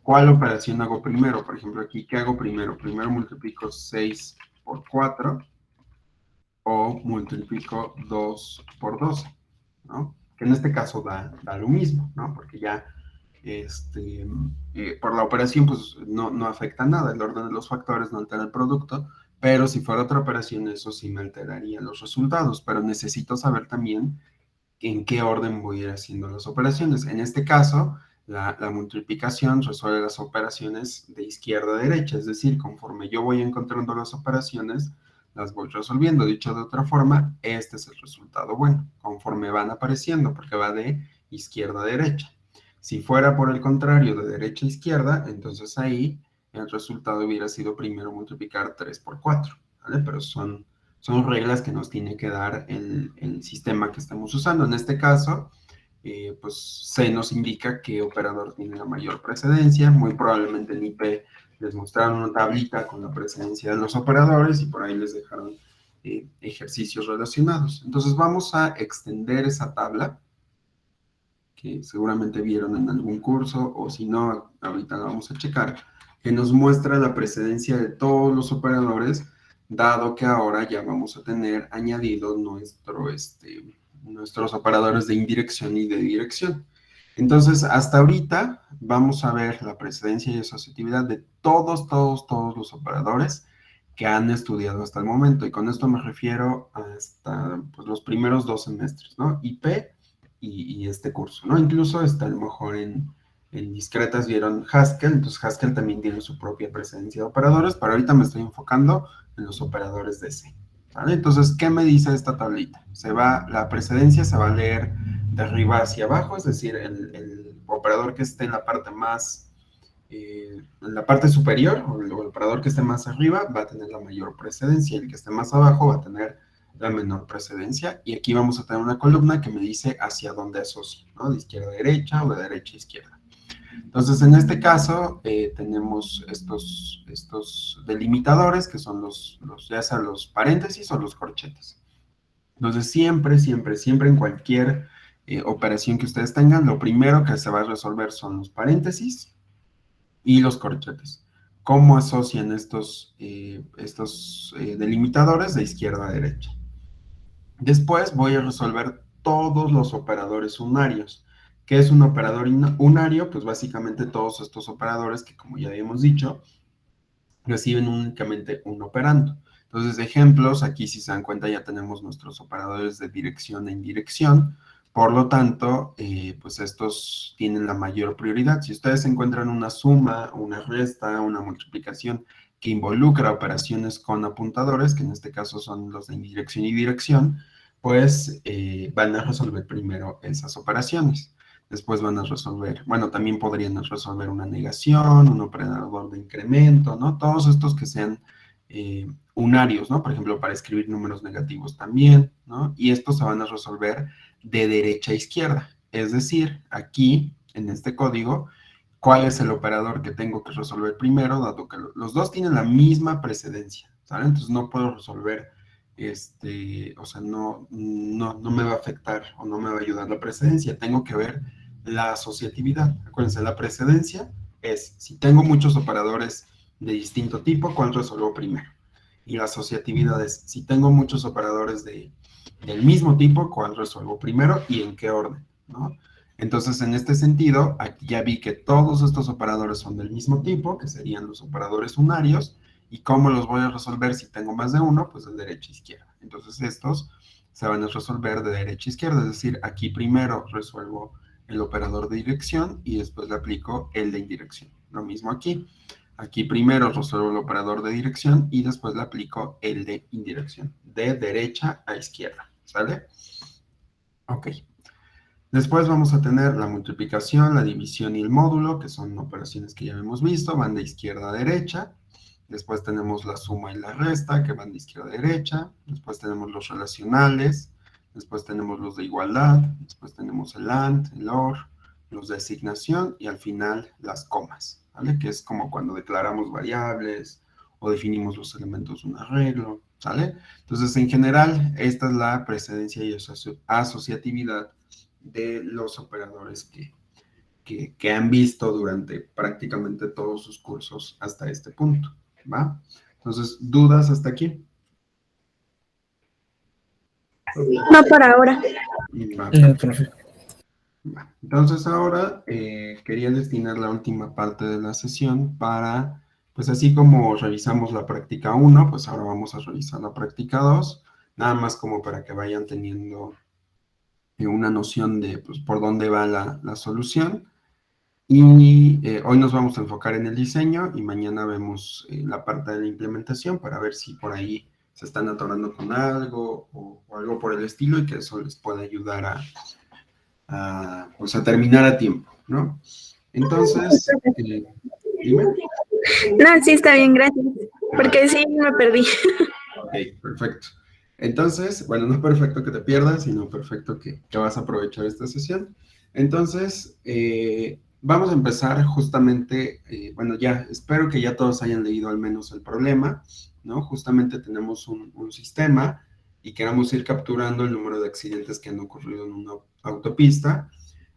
¿cuál operación hago primero? Por ejemplo, aquí, ¿qué hago primero? Primero multiplico 6 por 4 o multiplico 2 por 12, ¿no? Que en este caso da lo mismo, ¿no? Porque ya por la operación pues no afecta nada, el orden de los factores no altera el producto, pero si fuera otra operación eso sí me alteraría los resultados, pero necesito saber también en qué orden voy a ir haciendo las operaciones. En este caso, la multiplicación resuelve las operaciones de izquierda a derecha, es decir, conforme yo voy encontrando las operaciones, las voy resolviendo. Dicho de otra forma, este es el resultado bueno, conforme van apareciendo, porque va de izquierda a derecha. Si fuera por el contrario, de derecha a izquierda, entonces ahí el resultado hubiera sido primero multiplicar 3 por 4, ¿vale? Pero son reglas que nos tiene que dar el sistema que estamos usando. En este caso, pues se nos indica qué operador tiene la mayor precedencia. Muy probablemente en IP les mostraron una tablita con la precedencia de los operadores y por ahí les dejaron ejercicios relacionados. Entonces vamos a extender esa tabla que seguramente vieron en algún curso, o si no, ahorita la vamos a checar, que nos muestra la precedencia de todos los operadores, dado que ahora ya vamos a tener añadido nuestros operadores de indirección y de dirección. Entonces, hasta ahorita vamos a ver la precedencia y asociatividad de todos los operadores que han estudiado hasta el momento. Y con esto me refiero hasta pues, los primeros 2 semestres, ¿no? IP y este curso, ¿no? Incluso a lo mejor en discretas vieron Haskell, entonces Haskell también tiene su propia precedencia de operadores, pero ahorita me estoy enfocando en los operadores de C, ¿vale? Entonces, ¿qué me dice esta tablita? La precedencia se va a leer de arriba hacia abajo, es decir, el operador que esté en la parte más, en la parte superior, o el operador que esté más arriba, va a tener la mayor precedencia, y el que esté más abajo va a tener la menor precedencia, y aquí vamos a tener una columna que me dice hacia dónde asocia, ¿no? De izquierda a derecha o de derecha a izquierda. Entonces, en este caso, tenemos estos delimitadores, que son ya sea los paréntesis o los corchetes. Entonces, siempre en cualquier operación que ustedes tengan, lo primero que se va a resolver son los paréntesis y los corchetes. ¿Cómo asocian estos delimitadores de izquierda a derecha? Después voy a resolver todos los operadores unarios. ¿Qué es un operador unario? Pues básicamente todos estos operadores que, como ya habíamos dicho, reciben únicamente un operando. Entonces, ejemplos, aquí si se dan cuenta ya tenemos nuestros operadores de dirección e indirección. Por lo tanto, pues estos tienen la mayor prioridad. Si ustedes encuentran una suma, una resta, una multiplicación que involucra operaciones con apuntadores, que en este caso son los de indirección y dirección, pues van a resolver primero esas operaciones. Después van a resolver, bueno, también podrían resolver una negación, un operador de incremento, ¿no? Todos estos que sean unarios, ¿no? Por ejemplo, para escribir números negativos también, ¿no? Y estos se van a resolver de derecha a izquierda. Es decir, aquí, en este código, ¿cuál es el operador que tengo que resolver primero, dado que los dos tienen la misma precedencia, ¿sale? Entonces no puedo resolver, o sea, no me va a afectar o no me va a ayudar la precedencia. Tengo que ver la asociatividad. Acuérdense, la precedencia es, si tengo muchos operadores de distinto tipo, ¿cuál resuelvo primero? Y la asociatividad es, si tengo muchos operadores del mismo tipo, ¿cuál resuelvo primero y en qué orden? ¿No? Entonces, en este sentido, aquí ya vi que todos estos operadores son del mismo tipo, que serían los operadores unarios, y cómo los voy a resolver si tengo más de uno, pues de derecha a izquierda. Entonces, estos se van a resolver de derecha a izquierda, es decir, aquí primero resuelvo el operador de dirección y después le aplico el de indirección. Lo mismo aquí. Aquí primero resuelvo el operador de dirección y después le aplico el de indirección, de derecha a izquierda, ¿sale? Ok. Después vamos a tener la multiplicación, la división y el módulo, que son operaciones que ya hemos visto, van de izquierda a derecha. Después tenemos la suma y la resta, que van de izquierda a derecha. Después tenemos los relacionales. Después tenemos los de igualdad. Después tenemos el AND, el OR, los de asignación y al final las comas, ¿vale? Que es como cuando declaramos variables o definimos los elementos de un arreglo, ¿sale? Entonces, en general, esta es la precedencia y asociatividad de los operadores que han visto durante prácticamente todos sus cursos hasta este punto, ¿va? Entonces, ¿dudas hasta aquí? No por ahora. Va, No, profe. va. Entonces, ahora quería destinar la última parte de la sesión para, pues así como revisamos la práctica 1, pues ahora vamos a revisar la práctica 2, nada más como para que vayan teniendo una noción de pues, por dónde va la solución. Y hoy nos vamos a enfocar en el diseño y mañana vemos la parte de la implementación para ver si por ahí se están atorando con algo o algo por el estilo y que eso les pueda ayudar pues a terminar a tiempo, ¿no? Entonces, dime. No, sí, está bien, gracias. Porque sí, me perdí. Ok, perfecto. Entonces, bueno, no es perfecto que te pierdas, sino perfecto que vas a aprovechar esta sesión. Entonces, vamos a empezar justamente, bueno, ya espero que ya todos hayan leído al menos el problema, ¿no? Justamente tenemos un sistema y queremos ir capturando el número de accidentes que han ocurrido en una autopista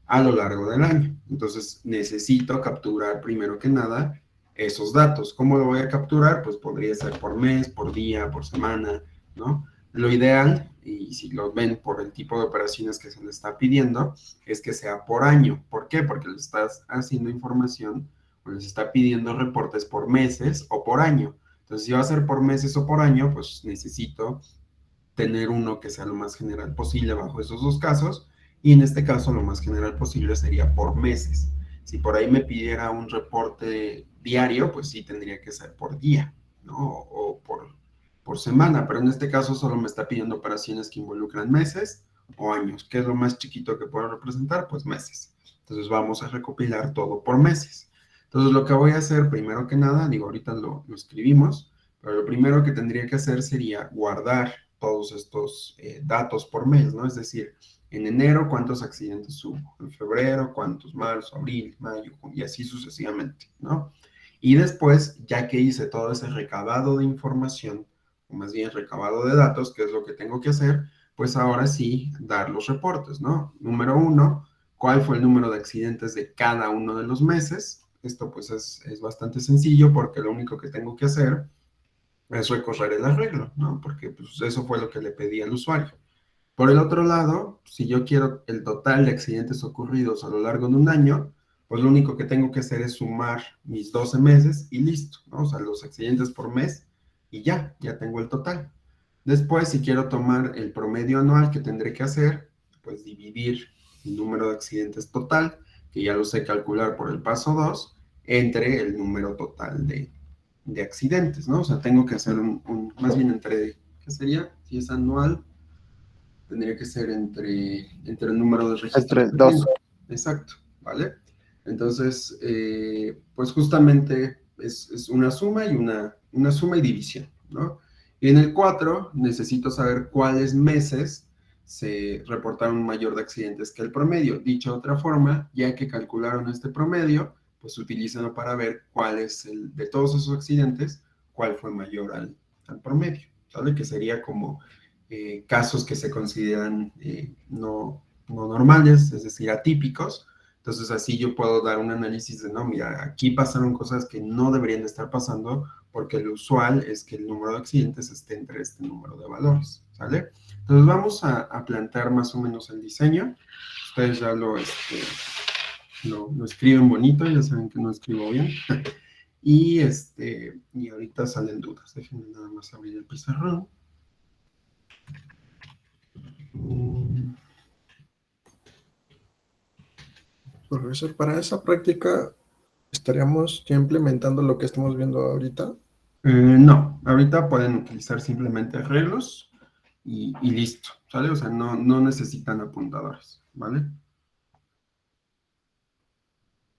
a lo largo del año. Entonces necesito capturar primero que nada esos datos. ¿Cómo lo voy a capturar? Pues podría ser por mes, por día, por semana, ¿no? Lo ideal, y si lo ven por el tipo de operaciones que se le está pidiendo, es que sea por año. ¿Por qué? Porque le estás haciendo información o les está pidiendo reportes por meses o por año. Entonces, si va a ser por meses o por año, pues necesito tener uno que sea lo más general posible bajo esos dos casos, y en este caso lo más general posible sería por meses. Si por ahí me pidiera un reporte diario, pues sí tendría que ser por día, ¿no? O por semana, pero en este caso solo me está pidiendo operaciones que involucran meses o años. ¿Qué es lo más chiquito que puedo representar? Pues meses. Entonces vamos a recopilar todo por meses. Entonces lo que voy a hacer primero que nada, digo, ahorita lo escribimos, pero lo primero que tendría que hacer sería guardar todos estos datos por mes, ¿no? Es decir, en enero, ¿cuántos accidentes hubo? En febrero, ¿cuántos? Marzo, abril, mayo, y así sucesivamente, ¿no? Y después, ya que hice todo ese recabado de información, o más bien recabado de datos, que es lo que tengo que hacer, pues ahora sí, dar los reportes, ¿no? Número uno, ¿cuál fue el número de accidentes de cada uno de los meses? Esto pues es bastante sencillo porque lo único que tengo que hacer es recorrer el arreglo, ¿no? Porque pues, eso fue lo que le pedí al usuario. Por el otro lado, si yo quiero el total de accidentes ocurridos a lo largo de un año, pues lo único que tengo que hacer es sumar mis 12 meses y listo, ¿no? O sea, los accidentes por mes y ya tengo el total. Después, si quiero tomar el promedio anual que tendré que hacer, pues dividir el número de accidentes total, que ya lo sé calcular por el paso 2, entre el número total de accidentes, ¿no? O sea, tengo que hacer más bien entre, ¿qué sería? Si es anual, tendría que ser entre el número de registros Entre que dos. tengo. Exacto, ¿vale? Entonces, pues justamente es una suma y una suma y división, ¿no? Y en el 4 necesito saber cuáles meses se reportaron mayor de accidentes que el promedio. Dicho de otra forma, ya que calcularon este promedio, pues utilízalo para ver cuál es de todos esos accidentes, cuál fue mayor al promedio, ¿sale? Que sería como casos que se consideran no normales, es decir, atípicos. Entonces así yo puedo dar un análisis de, no, mira, aquí pasaron cosas que no deberían de estar pasando porque lo usual es que el número de accidentes esté entre este número de valores, ¿sale? Entonces vamos a plantear más o menos el diseño. Ustedes ya lo escriben bonito, ya saben que no escribo bien. Y ahorita salen dudas. Déjenme nada más abrir el pizarrón. Profesor, para esa práctica estaríamos ya implementando lo que estamos viendo ahorita. No, ahorita pueden utilizar simplemente arreglos y listo, ¿sale? O sea, no necesitan apuntadores, ¿vale?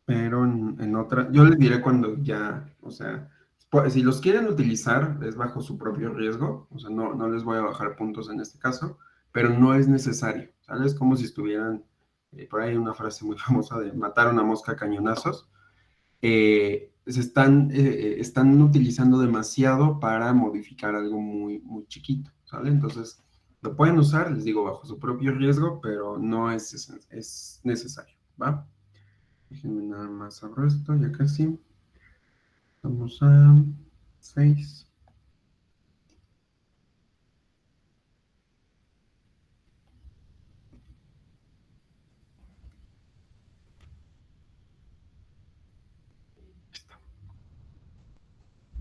Pero en otra, yo les diré cuando ya, o sea, si los quieren utilizar es bajo su propio riesgo, o sea, no les voy a bajar puntos en este caso, pero no es necesario, ¿sale? Es como si estuvieran, por ahí hay una frase muy famosa de matar una mosca a cañonazos. Están utilizando demasiado para modificar algo muy, muy chiquito, ¿sale? Entonces, lo pueden usar, les digo, bajo su propio riesgo, pero no es necesario, ¿va? Déjenme nada más abro esto, ya casi. Vamos a 6.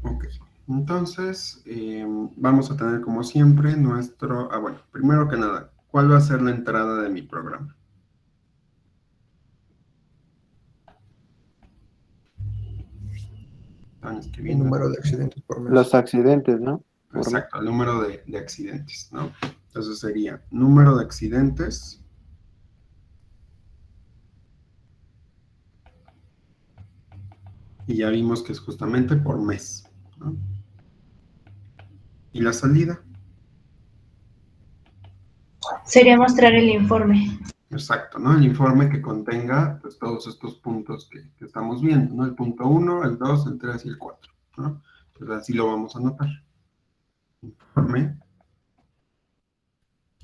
Ok, entonces vamos a tener como siempre bueno, primero que nada, ¿cuál va a ser la entrada de mi programa? Están El escribiendo. número de accidentes por mes. Los accidentes, ¿no? Exacto, el número de accidentes, ¿no? Entonces sería número de accidentes y ya vimos que es justamente por mes, ¿no? Y la salida, Sería mostrar el informe. exacto, ¿no? El informe que contenga pues, todos estos puntos que estamos viendo, ¿no? El punto 1, el 2, el 3 y el 4, ¿no? Entonces así lo vamos a anotar. Informe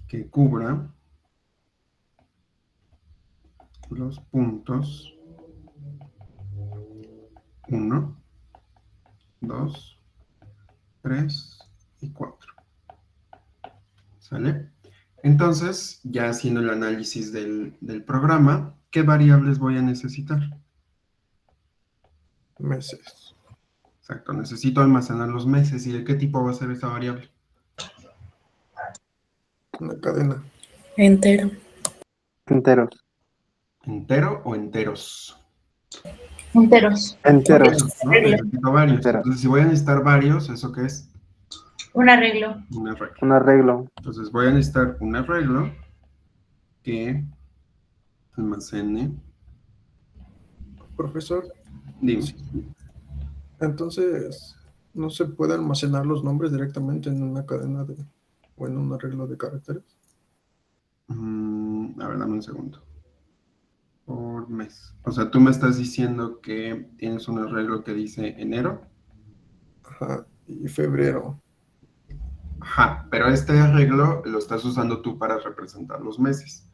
que cubra los puntos 1, 2, 3 y 4. ¿Sale? Entonces, ya haciendo el análisis del programa, ¿qué variables voy a necesitar? Meses. Exacto, necesito almacenar los meses. ¿Y de qué tipo va a ser esa variable? Una cadena. Entero. Enteros. ¿Entero o enteros? Enteros. Enteros. ¿No? Necesito varios. Enteros. Entonces, si voy a necesitar varios, ¿eso qué es? Un arreglo. Un arreglo. Un arreglo. Entonces, voy a necesitar un arreglo que almacene. Profesor, Dime. entonces, ¿no se puede almacenar los nombres directamente en una cadena o en un arreglo de caracteres? A ver, dame un segundo. Por mes. O sea, tú me estás diciendo que tienes un arreglo que dice enero. Ajá, y febrero. Ajá, pero este arreglo lo estás usando tú para representar los meses.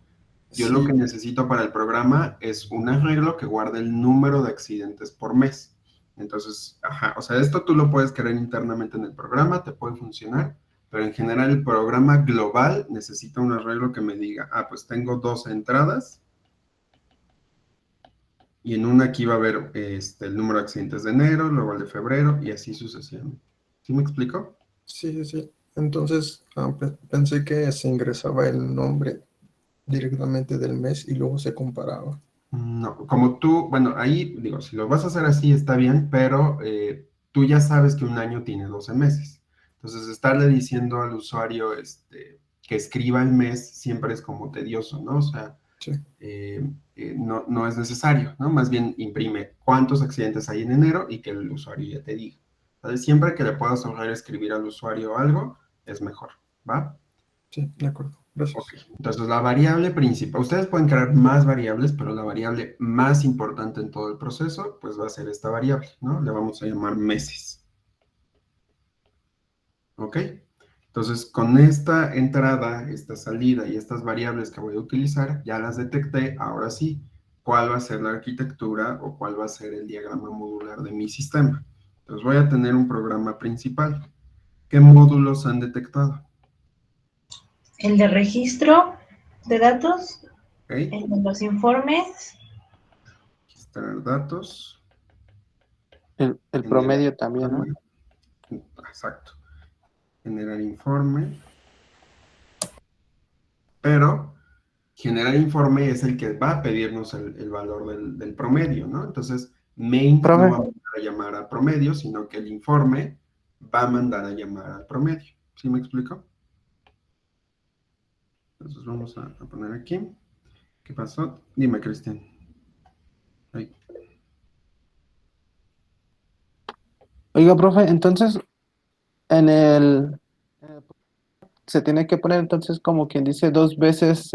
Yo lo Sí, que necesito para el programa es un arreglo que guarde el número de accidentes por mes. Entonces, ajá, o sea, esto tú lo puedes crear internamente en el programa, te puede funcionar, pero en general el programa global necesita un arreglo que me diga, pues tengo 12 entradas y en una aquí va a haber el número de accidentes de enero, luego el de febrero y así sucesivamente. ¿Sí me explico? sí. Entonces, pensé que se ingresaba el nombre directamente del mes y luego se comparaba. No, como tú, bueno, ahí digo, si lo vas a hacer así está bien, pero tú ya sabes que un año tiene 12 meses. Entonces, estarle diciendo al usuario que escriba el mes siempre es como tedioso, ¿no? O sea, Sí, no es necesario, ¿no? Más bien imprime cuántos accidentes hay en enero y que el usuario ya te diga. Entonces, siempre que le puedas ahorrar escribir al usuario algo, es mejor, ¿va? sí, de acuerdo. Gracias. Ok, entonces la variable principal, ustedes pueden crear más variables, pero la variable más importante en todo el proceso, pues va a ser esta variable, ¿no? Le vamos a llamar meses. ¿Ok? Entonces, con esta entrada, esta salida y estas variables que voy a utilizar, ya las detecté, ahora sí, cuál va a ser la arquitectura o cuál va a ser el diagrama modular de mi sistema. Entonces, voy a tener un programa principal. ¿Qué módulos han detectado? El de registro de datos, ¿Ok? el de los informes, Registrar datos. El promedio también, ¿no? Exacto. Generar informe. Pero generar informe es el que va a pedirnos el valor del promedio, ¿no? Entonces, main no va a Profe, mandar a llamar al promedio, sino que el informe va a mandar a llamar al promedio. ¿Sí me explico? Entonces vamos a poner aquí. ¿Qué pasó? Dime, Cristian. Ahí. oiga, profe, entonces en se tiene que poner entonces como quien dice 2 veces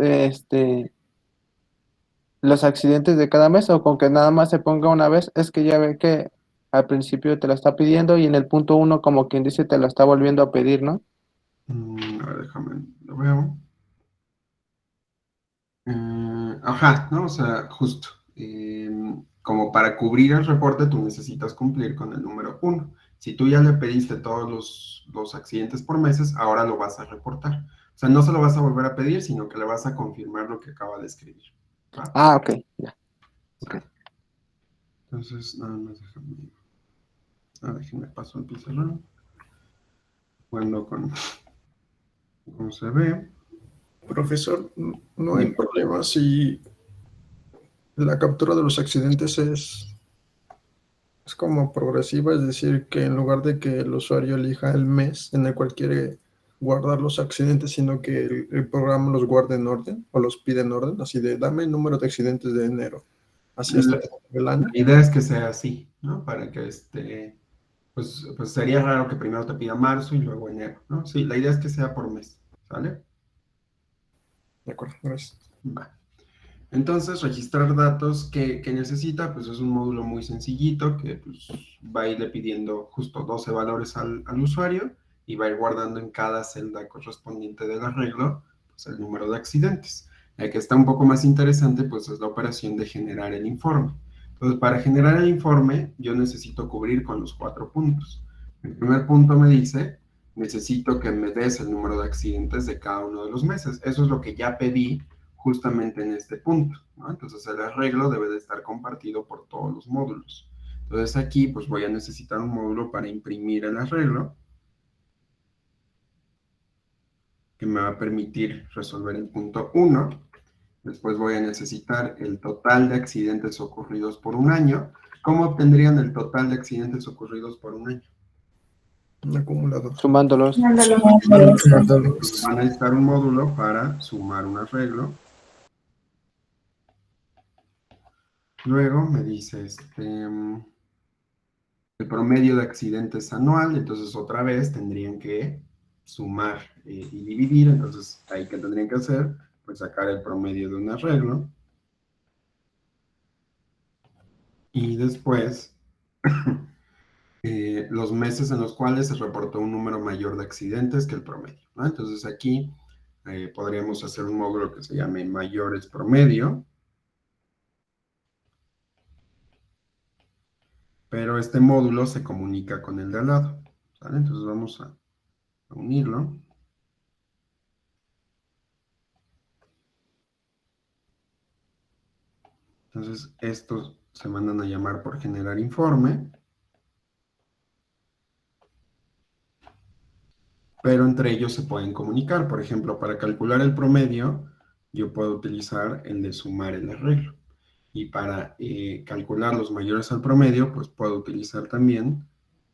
los accidentes de cada mes o con que nada más se ponga una vez, es que ya ve que al principio te lo está pidiendo y en el punto 1 como quien dice te lo está volviendo a pedir, ¿no? A ver, déjame, lo veo. Ajá, ¿no? O sea, justo. Como para cubrir el reporte, tú necesitas cumplir con el número 1. Si tú ya le pediste todos los accidentes por meses, ahora lo vas a reportar. O sea, no se lo vas a volver a pedir, sino que le vas a confirmar lo que acaba de escribir. ¿Va? Ah, ok, ya. Ok. Entonces, nada más déjenme paso el pizarrón. Bueno, cómo se ve. Profesor, no hay Dime. problema si la captura de los accidentes es como progresiva, es decir, que en lugar de que el usuario elija el mes en el cual quiere guardar los accidentes, sino que el programa los guarde en orden o los pide en orden, así de dame el número de accidentes de enero, así hasta el año. La idea es que sea así, ¿no? Para que pues sería raro que primero te pida marzo y luego enero, ¿no? Sí, la idea es que sea por mes, ¿sale? De acuerdo, gracias. Va. Entonces, registrar datos que necesita, pues es un módulo muy sencillito que pues, va a irle pidiendo justo 12 valores al usuario y va a ir guardando en cada celda correspondiente del arreglo pues, el número de accidentes. La que está un poco más interesante, pues es la operación de generar el informe. Entonces, para generar el informe, yo necesito cubrir con los 4 puntos. El primer punto me dice, necesito que me des el número de accidentes de cada uno de los meses. Eso es lo que ya pedí justamente en este punto, ¿no? Entonces, el arreglo debe de estar compartido por todos los módulos. Entonces, aquí, pues voy a necesitar un módulo para imprimir el arreglo, que me va a permitir resolver el punto 1. Después voy a necesitar el total de accidentes ocurridos por un año. ¿Cómo obtendrían el total de accidentes ocurridos por un año? Un acumulador. Sumándolos. Mándalo. Entonces, van a necesitar un módulo para sumar un arreglo. Luego me dice el promedio de accidentes anual. Entonces, otra vez tendrían que sumar y dividir. Entonces, ahí que tendrían que hacer, pues sacar el promedio de un arreglo. Y después, los meses en los cuales se reportó un número mayor de accidentes que el promedio, ¿no? Entonces aquí podríamos hacer un módulo que se llame mayores promedio. Pero este módulo se comunica con el de al lado, ¿sale? Entonces vamos a unirlo. Entonces, estos se mandan a llamar por generar informe. Pero entre ellos se pueden comunicar. Por ejemplo, para calcular el promedio, yo puedo utilizar el de sumar el arreglo. Y para calcular los mayores al promedio, pues puedo utilizar también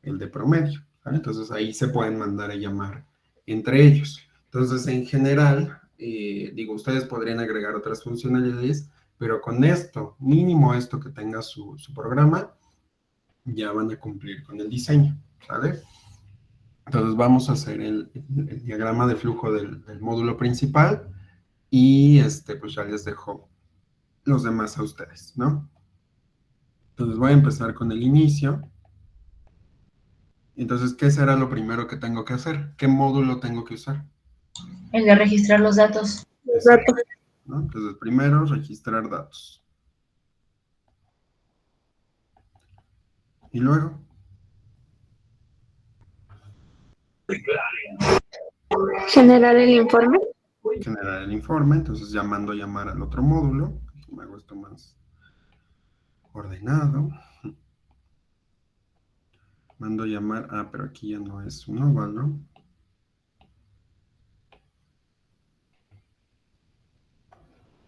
el de promedio, ¿vale? Entonces, ahí se pueden mandar a llamar entre ellos. Entonces, en general, digo, ustedes podrían agregar otras funcionalidades, pero con esto, mínimo esto que tenga su programa, ya van a cumplir con el diseño, ¿sale? Entonces vamos a hacer el diagrama de flujo del módulo principal y pues ya les dejo los demás a ustedes, ¿no? Entonces voy a empezar con el inicio. Entonces, ¿qué será lo primero que tengo que hacer? ¿Qué módulo tengo que usar? El de registrar los datos. Exacto, ¿no? Entonces, primero, registrar datos. Y luego, Generar el informe. generar el informe. Entonces, mando a llamar al otro módulo. Me hago esto más ordenado. Mando a llamar, pero aquí ya no es un oval, ¿no?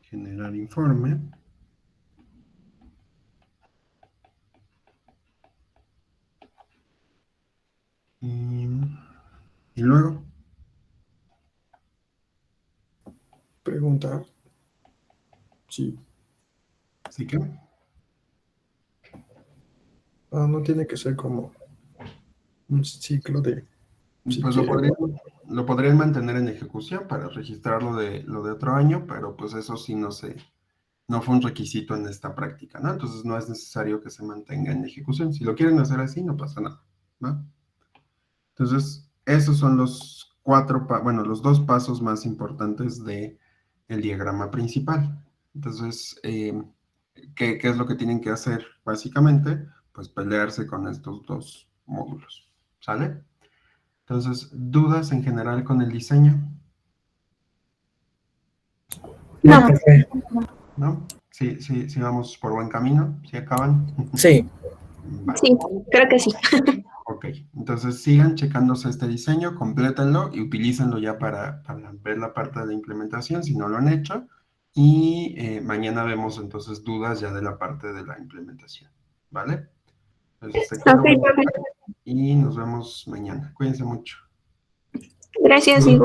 Generar informe. Y luego, Preguntar. Sí. ¿sí que? No tiene que ser como un ciclo de... si Pues quiere. lo podrían mantener en ejecución para registrar lo de otro año, pero pues eso sí no fue un requisito en esta práctica, ¿no? Entonces no es necesario que se mantenga en ejecución. Si lo quieren hacer así, no pasa nada, ¿no? Entonces, esos son los los 2 pasos más importantes del diagrama principal. Entonces, ¿qué es lo que tienen que hacer básicamente? Pues pelearse con estos 2 módulos, ¿sale? Entonces, ¿dudas en general con el diseño? No. ¿No? Sí, vamos por buen camino, ¿sí acaban? Sí. Vale. Sí, creo que sí. Ok, entonces sigan checándose este diseño, complétenlo y utilícenlo ya para ver la parte de la implementación, si no lo han hecho. Y mañana vemos entonces dudas ya de la parte de la implementación, ¿vale? Entonces, Ok, profe. y nos vemos mañana. Cuídense mucho. Gracias, igual.